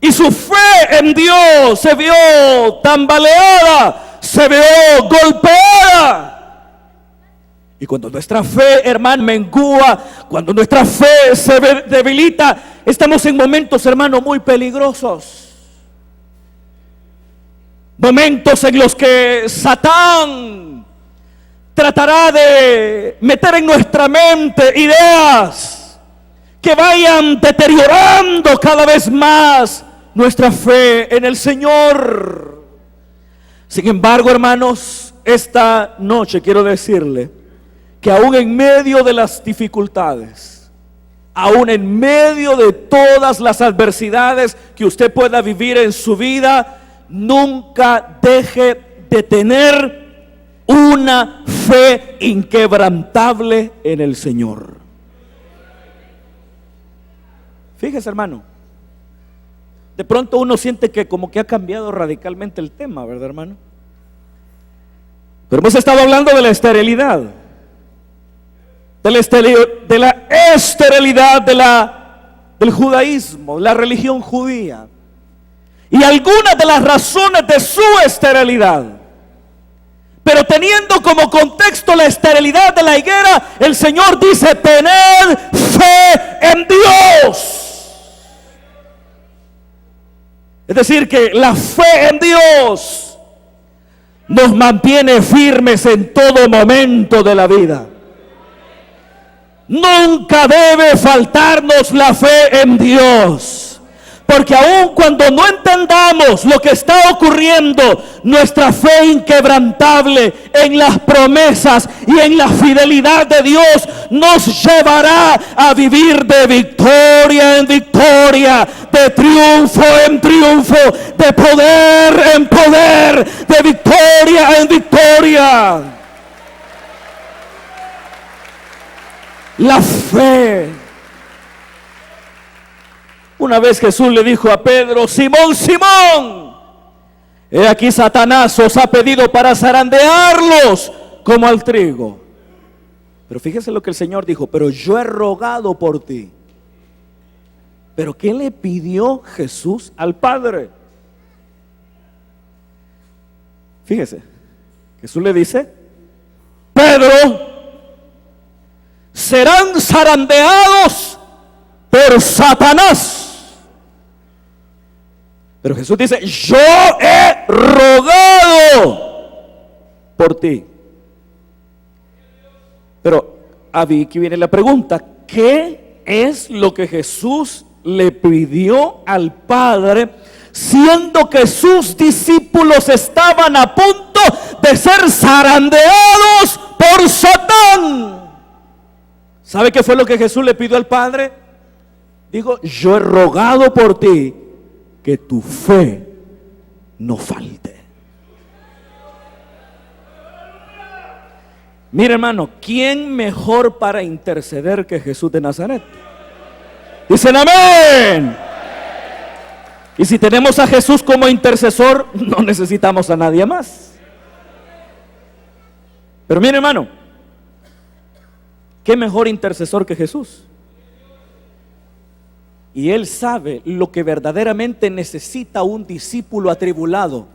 y su fe en Dios se vio tambaleada, se vio golpeada. Y cuando nuestra fe, hermano, mengua, cuando nuestra fe se debilita, estamos en momentos, hermano, muy peligrosos. Momentos en los que Satán tratará de meter en nuestra mente ideas que vayan deteriorando cada vez más nuestra fe en el Señor. Sin embargo, hermanos, esta noche quiero decirle que aún en medio de las dificultades, aún en medio de todas las adversidades que usted pueda vivir en su vida, nunca deje de tener una fe inquebrantable en el Señor. Fíjese, hermano, de pronto uno siente que como que ha cambiado radicalmente el tema, ¿verdad, hermano? Pero hemos estado hablando de la esterilidad, de la esterilidad del judaísmo, la religión judía, y algunas de las razones de su esterilidad. Pero teniendo como contexto la esterilidad de la higuera, el Señor dice: tened fe en Dios. Es decir, que la fe en Dios nos mantiene firmes en todo momento de la vida. Nunca debe faltarnos la fe en Dios, porque aun cuando no entendamos lo que está ocurriendo, nuestra fe inquebrantable en las promesas y en la fidelidad de Dios nos llevará a vivir de victoria en victoria, de triunfo en triunfo, de poder en poder, de victoria en victoria. La fe. Una vez Jesús le dijo a Pedro: Simón, Simón, he aquí Satanás os ha pedido para zarandearlos como al trigo. Pero fíjese lo que el Señor dijo: pero yo he rogado por ti. ¿Pero qué le pidió Jesús al Padre? Fíjese, Jesús le dice: Pedro, serán zarandeados por Satanás. Pero Jesús dice: yo he rogado por ti. Pero aquí viene la pregunta: ¿qué es lo que Jesús le pidió al Padre, siendo que sus discípulos estaban a punto de ser zarandeados por Satán? ¿Sabe qué fue lo que Jesús le pidió al Padre? Dijo: yo he rogado por ti que tu fe no falte. Mira, hermano, ¿quién mejor para interceder que Jesús de Nazaret? Dicen amén. Y si tenemos a Jesús como intercesor, no necesitamos a nadie más. Pero mire, hermano, ¿qué mejor intercesor que Jesús? Y Él sabe lo que verdaderamente necesita un discípulo atribulado.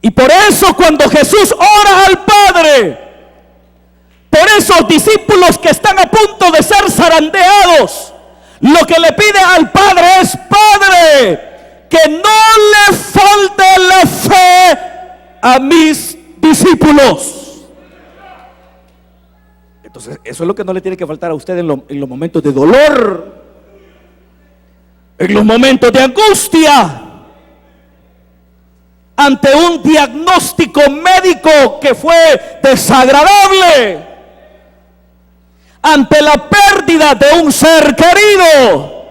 Y por eso cuando Jesús ora al Padre, por esos discípulos que están a punto de ser zarandeados, lo que le pide al Padre es: Padre, que no le falte la fe a mis discípulos. Entonces, eso es lo que no le tiene que faltar a usted en los momentos de dolor, en los momentos de angustia, ante un diagnóstico médico que fue desagradable, ante la pérdida de un ser querido,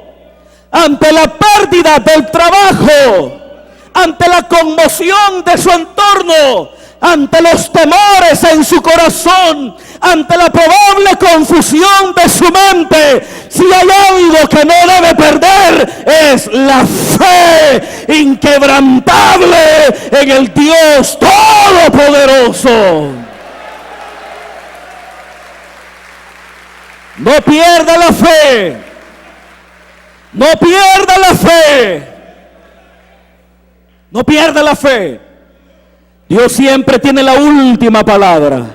ante la pérdida del trabajo, ante la conmoción de su entorno, ante los temores en su corazón, ante la probable confusión de su mente. Si hay algo que no debe perder, es la fe inquebrantable en el Dios Todopoderoso. No pierda la fe. No pierda la fe. No pierda la fe. Dios siempre tiene la última palabra.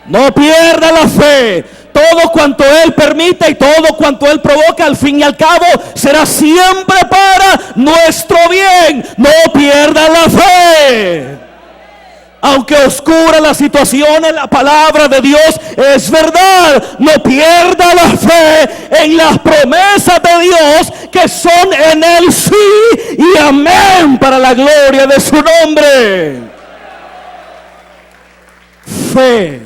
No pierda la fe. Todo cuanto Él permite y todo cuanto Él provoca, al fin y al cabo, será siempre para nuestro bien. No pierda la fe. Aunque oscura la situación, la palabra de Dios es verdad. No pierda la fe en las promesas de Dios, que son en Él sí y amén, para la gloria de su nombre. Fe.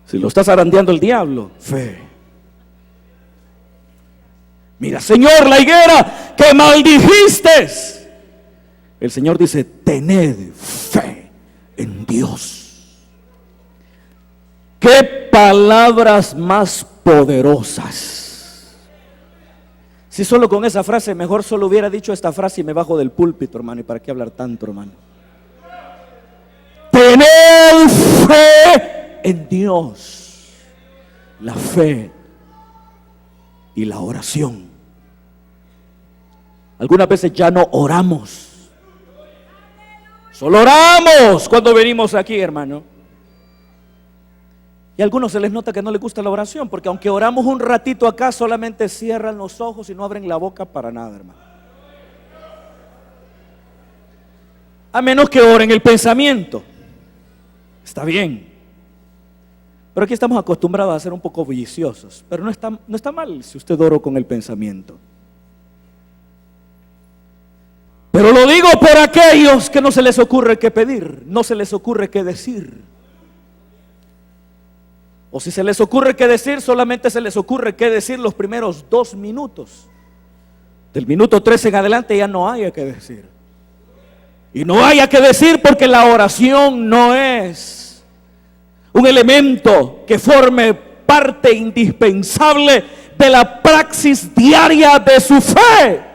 Si lo está zarandeando el diablo, fe. Mira, Señor, la higuera que maldijiste. El Señor dice: tened fe en Dios. Qué palabras más poderosas. Si solo con esa frase, mejor solo hubiera dicho esta frase y me bajo del púlpito, hermano. ¿Y para qué hablar tanto, hermano? Tened fe en Dios. La fe y la oración. Algunas veces ya no oramos. Solo oramos cuando venimos aquí, hermano. Y a algunos se les nota que no les gusta la oración, porque aunque oramos un ratito acá, solamente cierran los ojos y no abren la boca para nada, hermano. A menos que oren el pensamiento. Está bien. Pero aquí estamos acostumbrados a ser un poco bulliciosos. Pero no está mal si usted oró con el pensamiento. Pero lo digo por aquellos que no se les ocurre qué pedir, no se les ocurre qué decir. O si se les ocurre qué decir, solamente se les ocurre qué decir los primeros 2 minutos. Del minuto 13 en adelante ya no haya que decir. Y no haya que decir porque la oración no es un elemento que forme parte indispensable de la praxis diaria de su fe.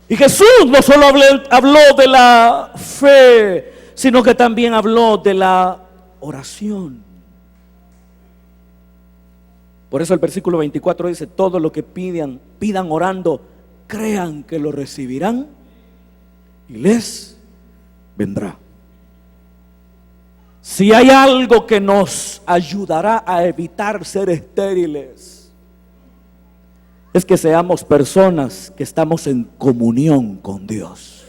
Y Jesús no solo habló de la fe, sino que también habló de la oración. Por eso el versículo 24 dice: todo lo que pidan orando, crean que lo recibirán y les vendrá. Si hay algo que nos ayudará a evitar ser estériles, es que seamos personas que estamos en comunión con Dios.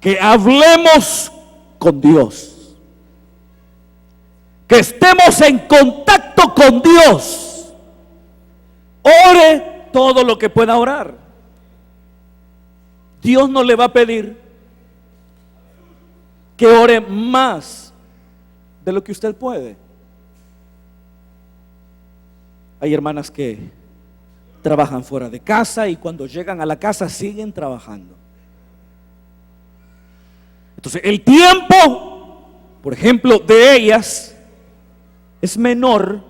Que hablemos con Dios. Que estemos en contacto con Dios. Ore todo lo que pueda orar. Dios no le va a pedir que ore más de lo que usted puede. Hay hermanas que trabajan fuera de casa y cuando llegan a la casa siguen trabajando. Entonces el tiempo, por ejemplo, de ellas es menor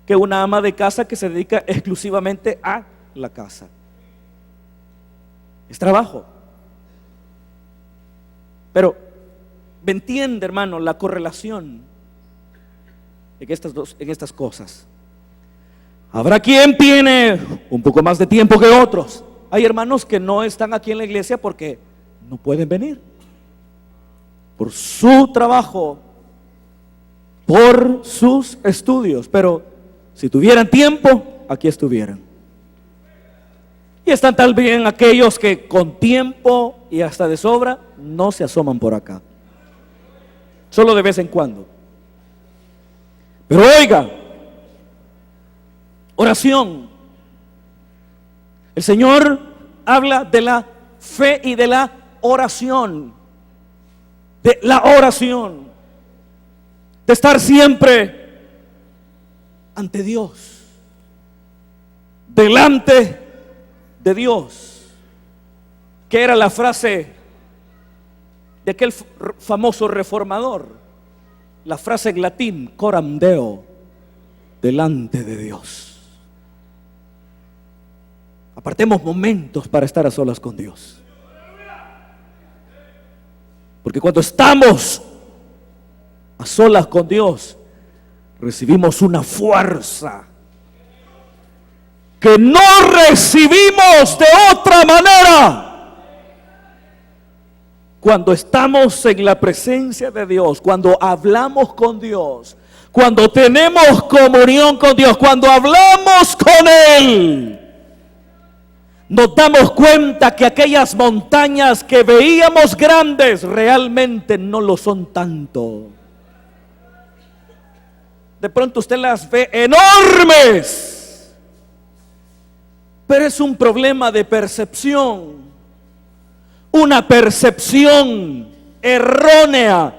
que una ama de casa que se dedica exclusivamente a la casa. Es trabajo. Pero me entiende, hermano, la correlación en estas cosas. Habrá quien tiene un poco más de tiempo que otros. Hay hermanos que no están aquí en la iglesia porque no pueden venir por su trabajo, por sus estudios. Pero si tuvieran tiempo, aquí estuvieran. Y están también aquellos que con tiempo y hasta de sobra no se asoman por acá, solo de vez en cuando. Pero oiga, oración. El Señor habla de la fe y de la oración. De la oración. De estar siempre ante Dios. Delante de Dios. Que era la frase de aquel famoso reformador. La frase en latín: coram Deo. Delante de Dios. Apartemos momentos para estar a solas con Dios. Porque cuando estamos a solas con Dios, recibimos una fuerza que no recibimos de otra manera. cuando estamos en la presencia de Dios, cuando hablamos con Dios, cuando tenemos comunión con Dios, cuando hablamos con Él, nos damos cuenta que aquellas montañas que veíamos grandes realmente no lo son tanto. De pronto usted las ve enormes, pero es un problema de percepción, una percepción errónea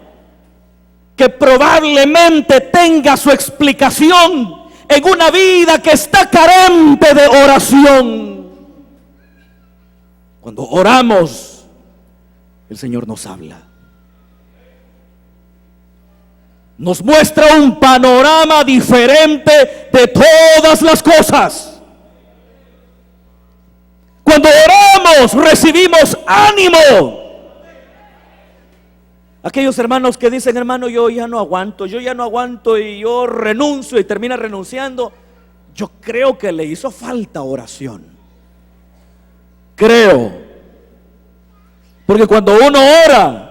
que probablemente tenga su explicación en una vida que está carente de oración. Cuando oramos, el Señor nos habla. Nos muestra un panorama diferente de todas las cosas. Cuando oramos, recibimos ánimo. Aquellos hermanos que dicen, hermano, yo ya no aguanto y yo renuncio y termina renunciando. Yo creo que le hizo falta oración. Creo. Porque cuando uno ora,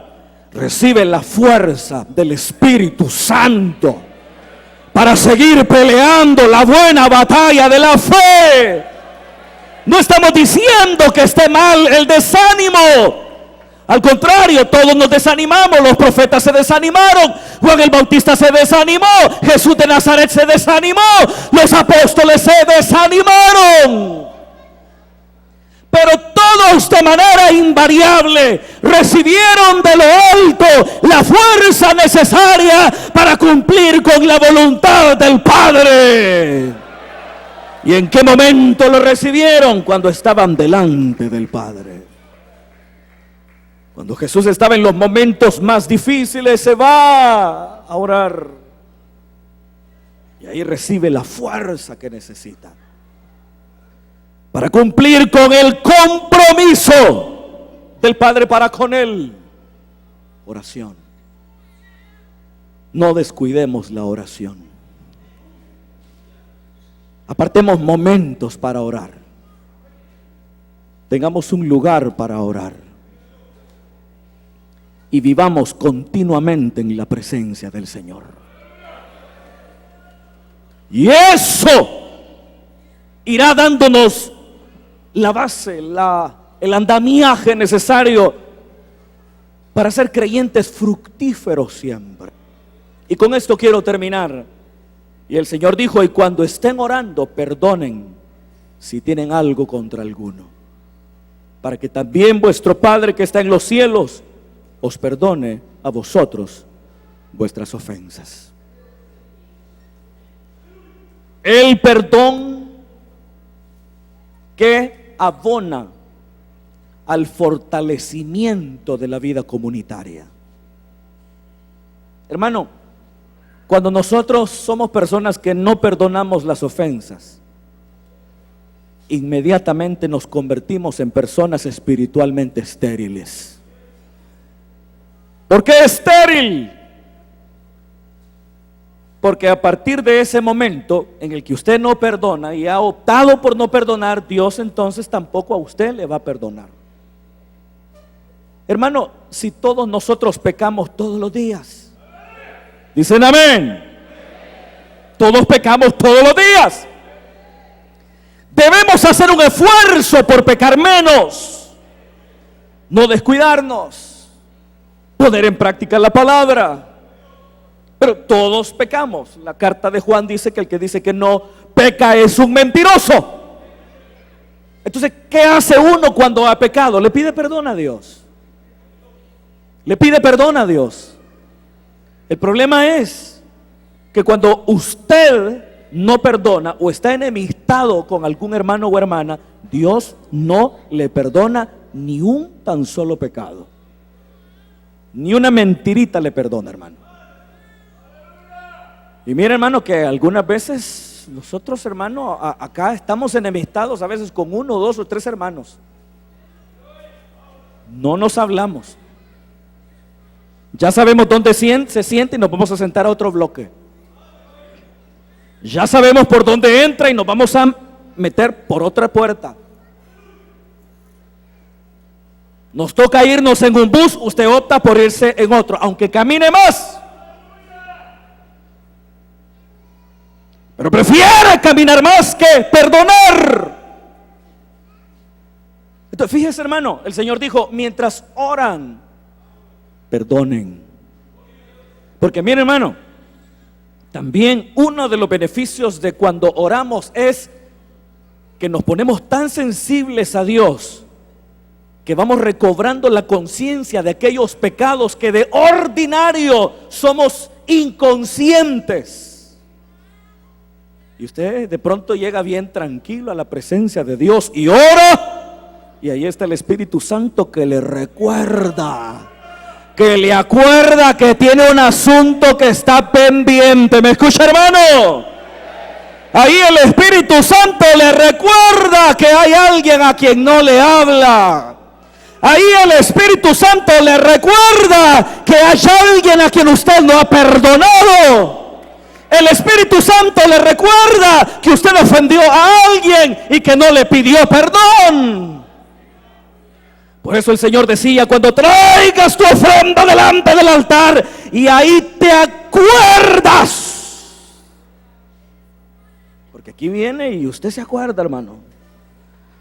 recibe la fuerza del Espíritu Santo para seguir peleando la buena batalla de la fe. No estamos diciendo que esté mal el desánimo. Al contrario, todos nos desanimamos. Los profetas se desanimaron, Juan el Bautista se desanimó, Jesús de Nazaret se desanimó, los apóstoles se desanimaron. Pero todos de manera invariable recibieron de lo alto la fuerza necesaria para cumplir con la voluntad del Padre. ¿Y en qué momento lo recibieron? Cuando estaban delante del Padre. Cuando Jesús estaba en los momentos más difíciles, se va a orar. Y ahí recibe la fuerza que necesita para cumplir con el compromiso del Padre para con Él. Oración. No descuidemos la oración. Apartemos momentos para orar. Tengamos un lugar para orar. Y vivamos continuamente en la presencia del Señor. Y eso irá dándonos la base, el andamiaje necesario para ser creyentes fructíferos siempre. Y con esto quiero terminar. Y el Señor dijo, y cuando estén orando, perdonen si tienen algo contra alguno, para que también vuestro Padre que está en los cielos os perdone a vosotros vuestras ofensas. El perdón que abona al fortalecimiento de la vida comunitaria. Hermano, cuando nosotros somos personas que no perdonamos las ofensas, inmediatamente nos convertimos en personas espiritualmente estériles. ¿Por qué estéril? Porque a partir de ese momento en el que usted no perdona y ha optado por no perdonar, Dios entonces tampoco a usted le va a perdonar. Hermano, si todos nosotros pecamos todos los días, dicen amén. Todos pecamos todos los días. Debemos hacer un esfuerzo por pecar menos, no descuidarnos, poner en práctica la palabra. Pero todos pecamos. La carta de Juan dice que el que dice que no peca es un mentiroso. Entonces, ¿qué hace uno cuando ha pecado? Le pide perdón a Dios. Le pide perdón a Dios. El problema es que cuando usted no perdona o está enemistado con algún hermano o hermana, Dios no le perdona ni un tan solo pecado. Ni una mentirita le perdona, hermano. Y mire, hermano, que algunas veces nosotros, hermano, acá estamos enemistados a veces con 1, 2 o 3 hermanos. No nos hablamos. Ya sabemos dónde se siente y nos vamos a sentar a otro bloque. Ya sabemos por dónde entra y nos vamos a meter por otra puerta. Nos toca irnos en un bus, usted opta por irse en otro, aunque camine más. Pero prefiere caminar más que perdonar. Entonces, fíjese, hermano, el Señor dijo, mientras oran, perdonen. Porque mire, hermano, también uno de los beneficios de cuando oramos es que nos ponemos tan sensibles a Dios que vamos recobrando la conciencia de aquellos pecados que de ordinario somos inconscientes. Y usted de pronto llega bien tranquilo a la presencia de Dios y ora, y ahí está el Espíritu Santo que le recuerda, que le acuerda que tiene un asunto que está pendiente. ¿Me escucha, hermano? Ahí el Espíritu Santo le recuerda que hay alguien a quien no le habla. Ahí el Espíritu Santo le recuerda que hay alguien a quien usted no ha perdonado. El Espíritu Santo le recuerda que usted ofendió a alguien y que no le pidió perdón. Por eso el Señor decía, cuando traigas tu ofrenda delante del altar, y ahí te acuerdas. Porque aquí viene y usted se acuerda, hermano.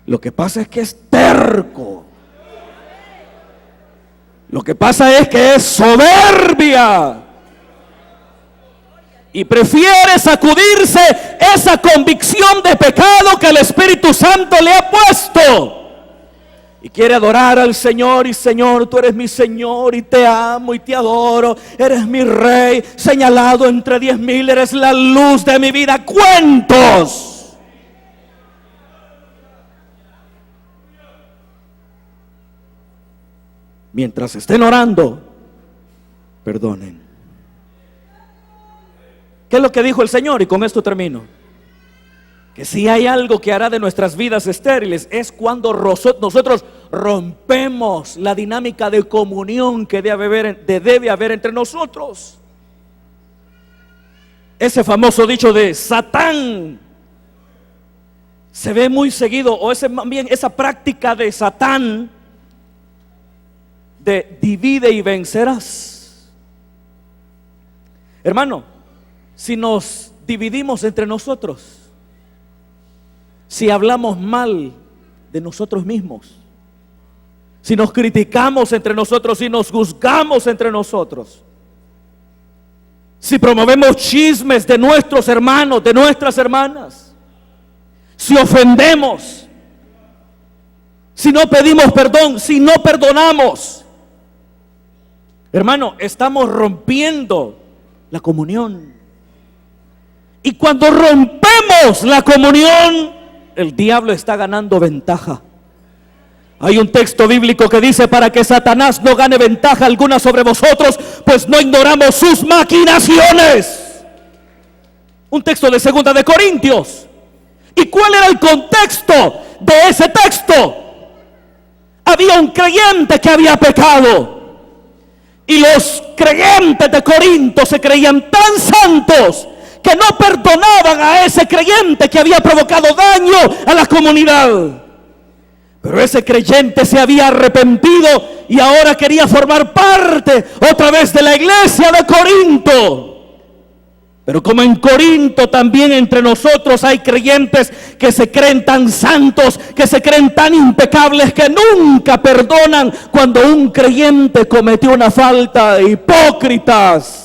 Lo que pasa es que es terco. Lo que pasa es que es soberbia. Y prefiere sacudirse esa convicción de pecado que el Espíritu Santo le ha puesto. Y quiere adorar al Señor, y Señor, tú eres mi Señor, y te amo y te adoro. Eres mi Rey, señalado entre 10,000, eres la luz de mi vida. ¡Cuentos! Mientras estén orando, perdonen. ¿Qué es lo que dijo el Señor? Y con esto termino. Que si hay algo que hará de nuestras vidas estériles es cuando nosotros rompemos la dinámica de comunión que debe haber entre nosotros. Ese famoso dicho de Satán se ve muy seguido, o esa práctica de Satán de divide y vencerás. Hermano, si nos dividimos entre nosotros, si hablamos mal de nosotros mismos, si nos criticamos entre nosotros, si nos juzgamos entre nosotros, si promovemos chismes de nuestros hermanos, de nuestras hermanas, si ofendemos, si no pedimos perdón, si no perdonamos, hermano, estamos rompiendo la comunión. Y cuando rompemos la comunión, el diablo está ganando ventaja. Hay un texto bíblico que dice: para que Satanás no gane ventaja alguna sobre vosotros, pues no ignoramos sus maquinaciones. Un texto de 2 de Corintios. ¿Y cuál era el contexto de ese texto? Había un creyente que había pecado, y los creyentes de Corinto se creían tan santos que no perdonaban a ese creyente que había provocado daño a la comunidad. Pero ese creyente se había arrepentido y ahora quería formar parte otra vez de la iglesia de Corinto. Pero como en Corinto también entre nosotros hay creyentes que se creen tan santos, que se creen tan impecables, que nunca perdonan cuando un creyente cometió una falta. Hipócritas.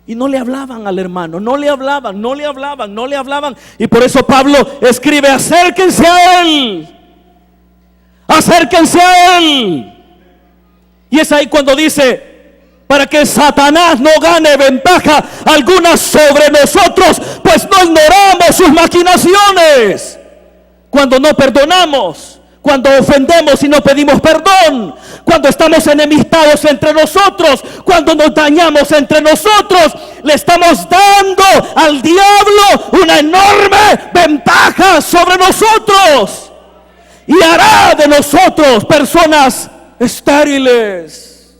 Y no le hablaban al hermano, no le hablaban. Y por eso Pablo escribe: acérquense a él. Acérquense a él. Y es ahí cuando dice: para que Satanás no gane ventaja alguna sobre nosotros, pues no ignoramos sus maquinaciones. Cuando no perdonamos, cuando ofendemos y no pedimos perdón, cuando estamos enemistados entre nosotros, cuando nos dañamos entre nosotros, le estamos dando al diablo una enorme ventaja sobre nosotros, y hará de nosotros personas estériles.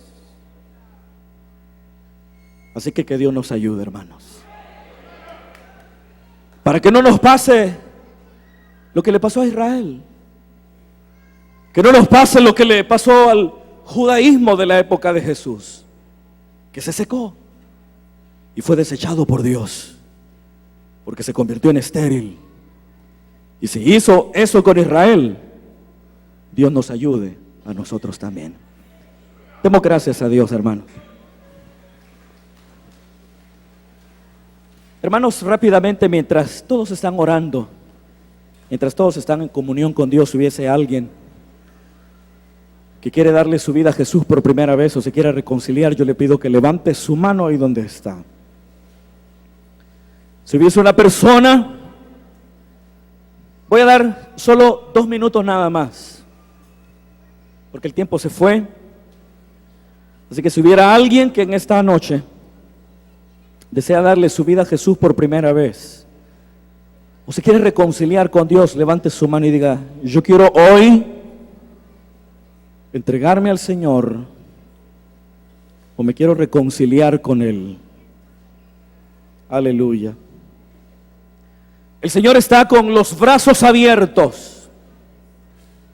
Así que Dios nos ayude, hermanos, para que no nos pase lo que le pasó a Israel. Que no nos pase lo que le pasó al judaísmo de la época de Jesús, que se secó y fue desechado por Dios, porque se convirtió en estéril. Y si hizo eso con Israel, Dios nos ayude a nosotros también. Demos gracias a Dios, hermanos. Hermanos, rápidamente, mientras todos están orando, mientras todos están en comunión con Dios, si hubiese alguien que quiere darle su vida a Jesús por primera vez o se quiere reconciliar, yo le pido que levante su mano ahí donde está. Si hubiese una persona, voy a dar solo 2 minutos nada más, porque el tiempo se fue. Así que si hubiera alguien que en esta noche desea darle su vida a Jesús por primera vez, o se quiere reconciliar con Dios, levante su mano y diga: yo quiero hoy entregarme al Señor, o me quiero reconciliar con Él. Aleluya. El Señor está con los brazos abiertos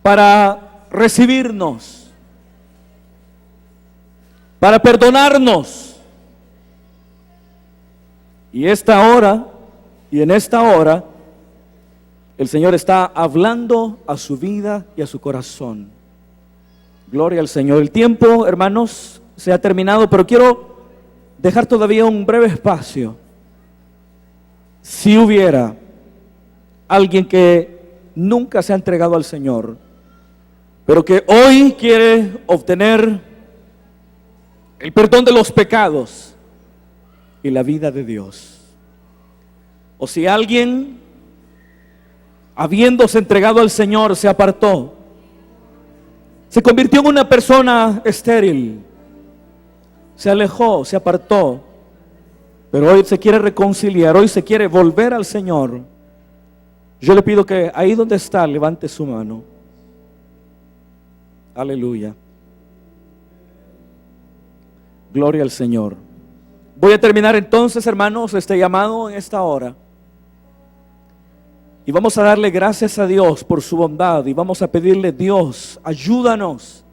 para recibirnos, para perdonarnos. Y esta hora, y en esta hora, el Señor está hablando a su vida y a su corazón. Gloria al Señor. El tiempo, hermanos, se ha terminado, pero quiero dejar todavía un breve espacio. Si hubiera alguien que nunca se ha entregado al Señor, pero que hoy quiere obtener el perdón de los pecados y la vida de Dios, o si alguien, habiéndose entregado al Señor, se apartó, se convirtió en una persona estéril, se alejó, se apartó, pero hoy se quiere reconciliar, hoy se quiere volver al Señor, yo le pido que ahí donde está, levante su mano. Aleluya. Gloria al Señor. Voy a terminar entonces, hermanos, este llamado en esta hora. Y vamos a darle gracias a Dios por su bondad. Y vamos a pedirle: Dios, ayúdanos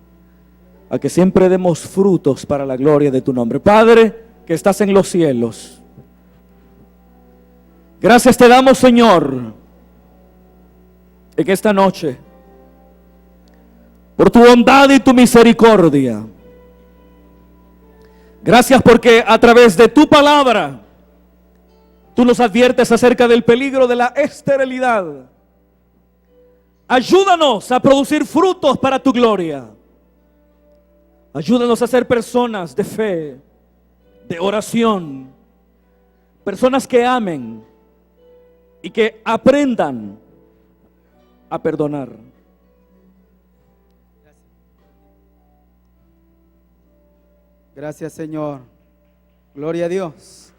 a que siempre demos frutos para la gloria de tu nombre. Padre, que estás en los cielos, gracias te damos, Señor, en esta noche, por tu bondad y tu misericordia. Gracias porque a través de tu palabra tú nos adviertes acerca del peligro de la esterilidad. Ayúdanos a producir frutos para tu gloria. Ayúdanos a ser personas de fe, de oración, personas que amen y que aprendan a perdonar. Gracias, Señor. Gloria a Dios.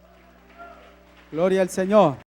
Gloria al Señor.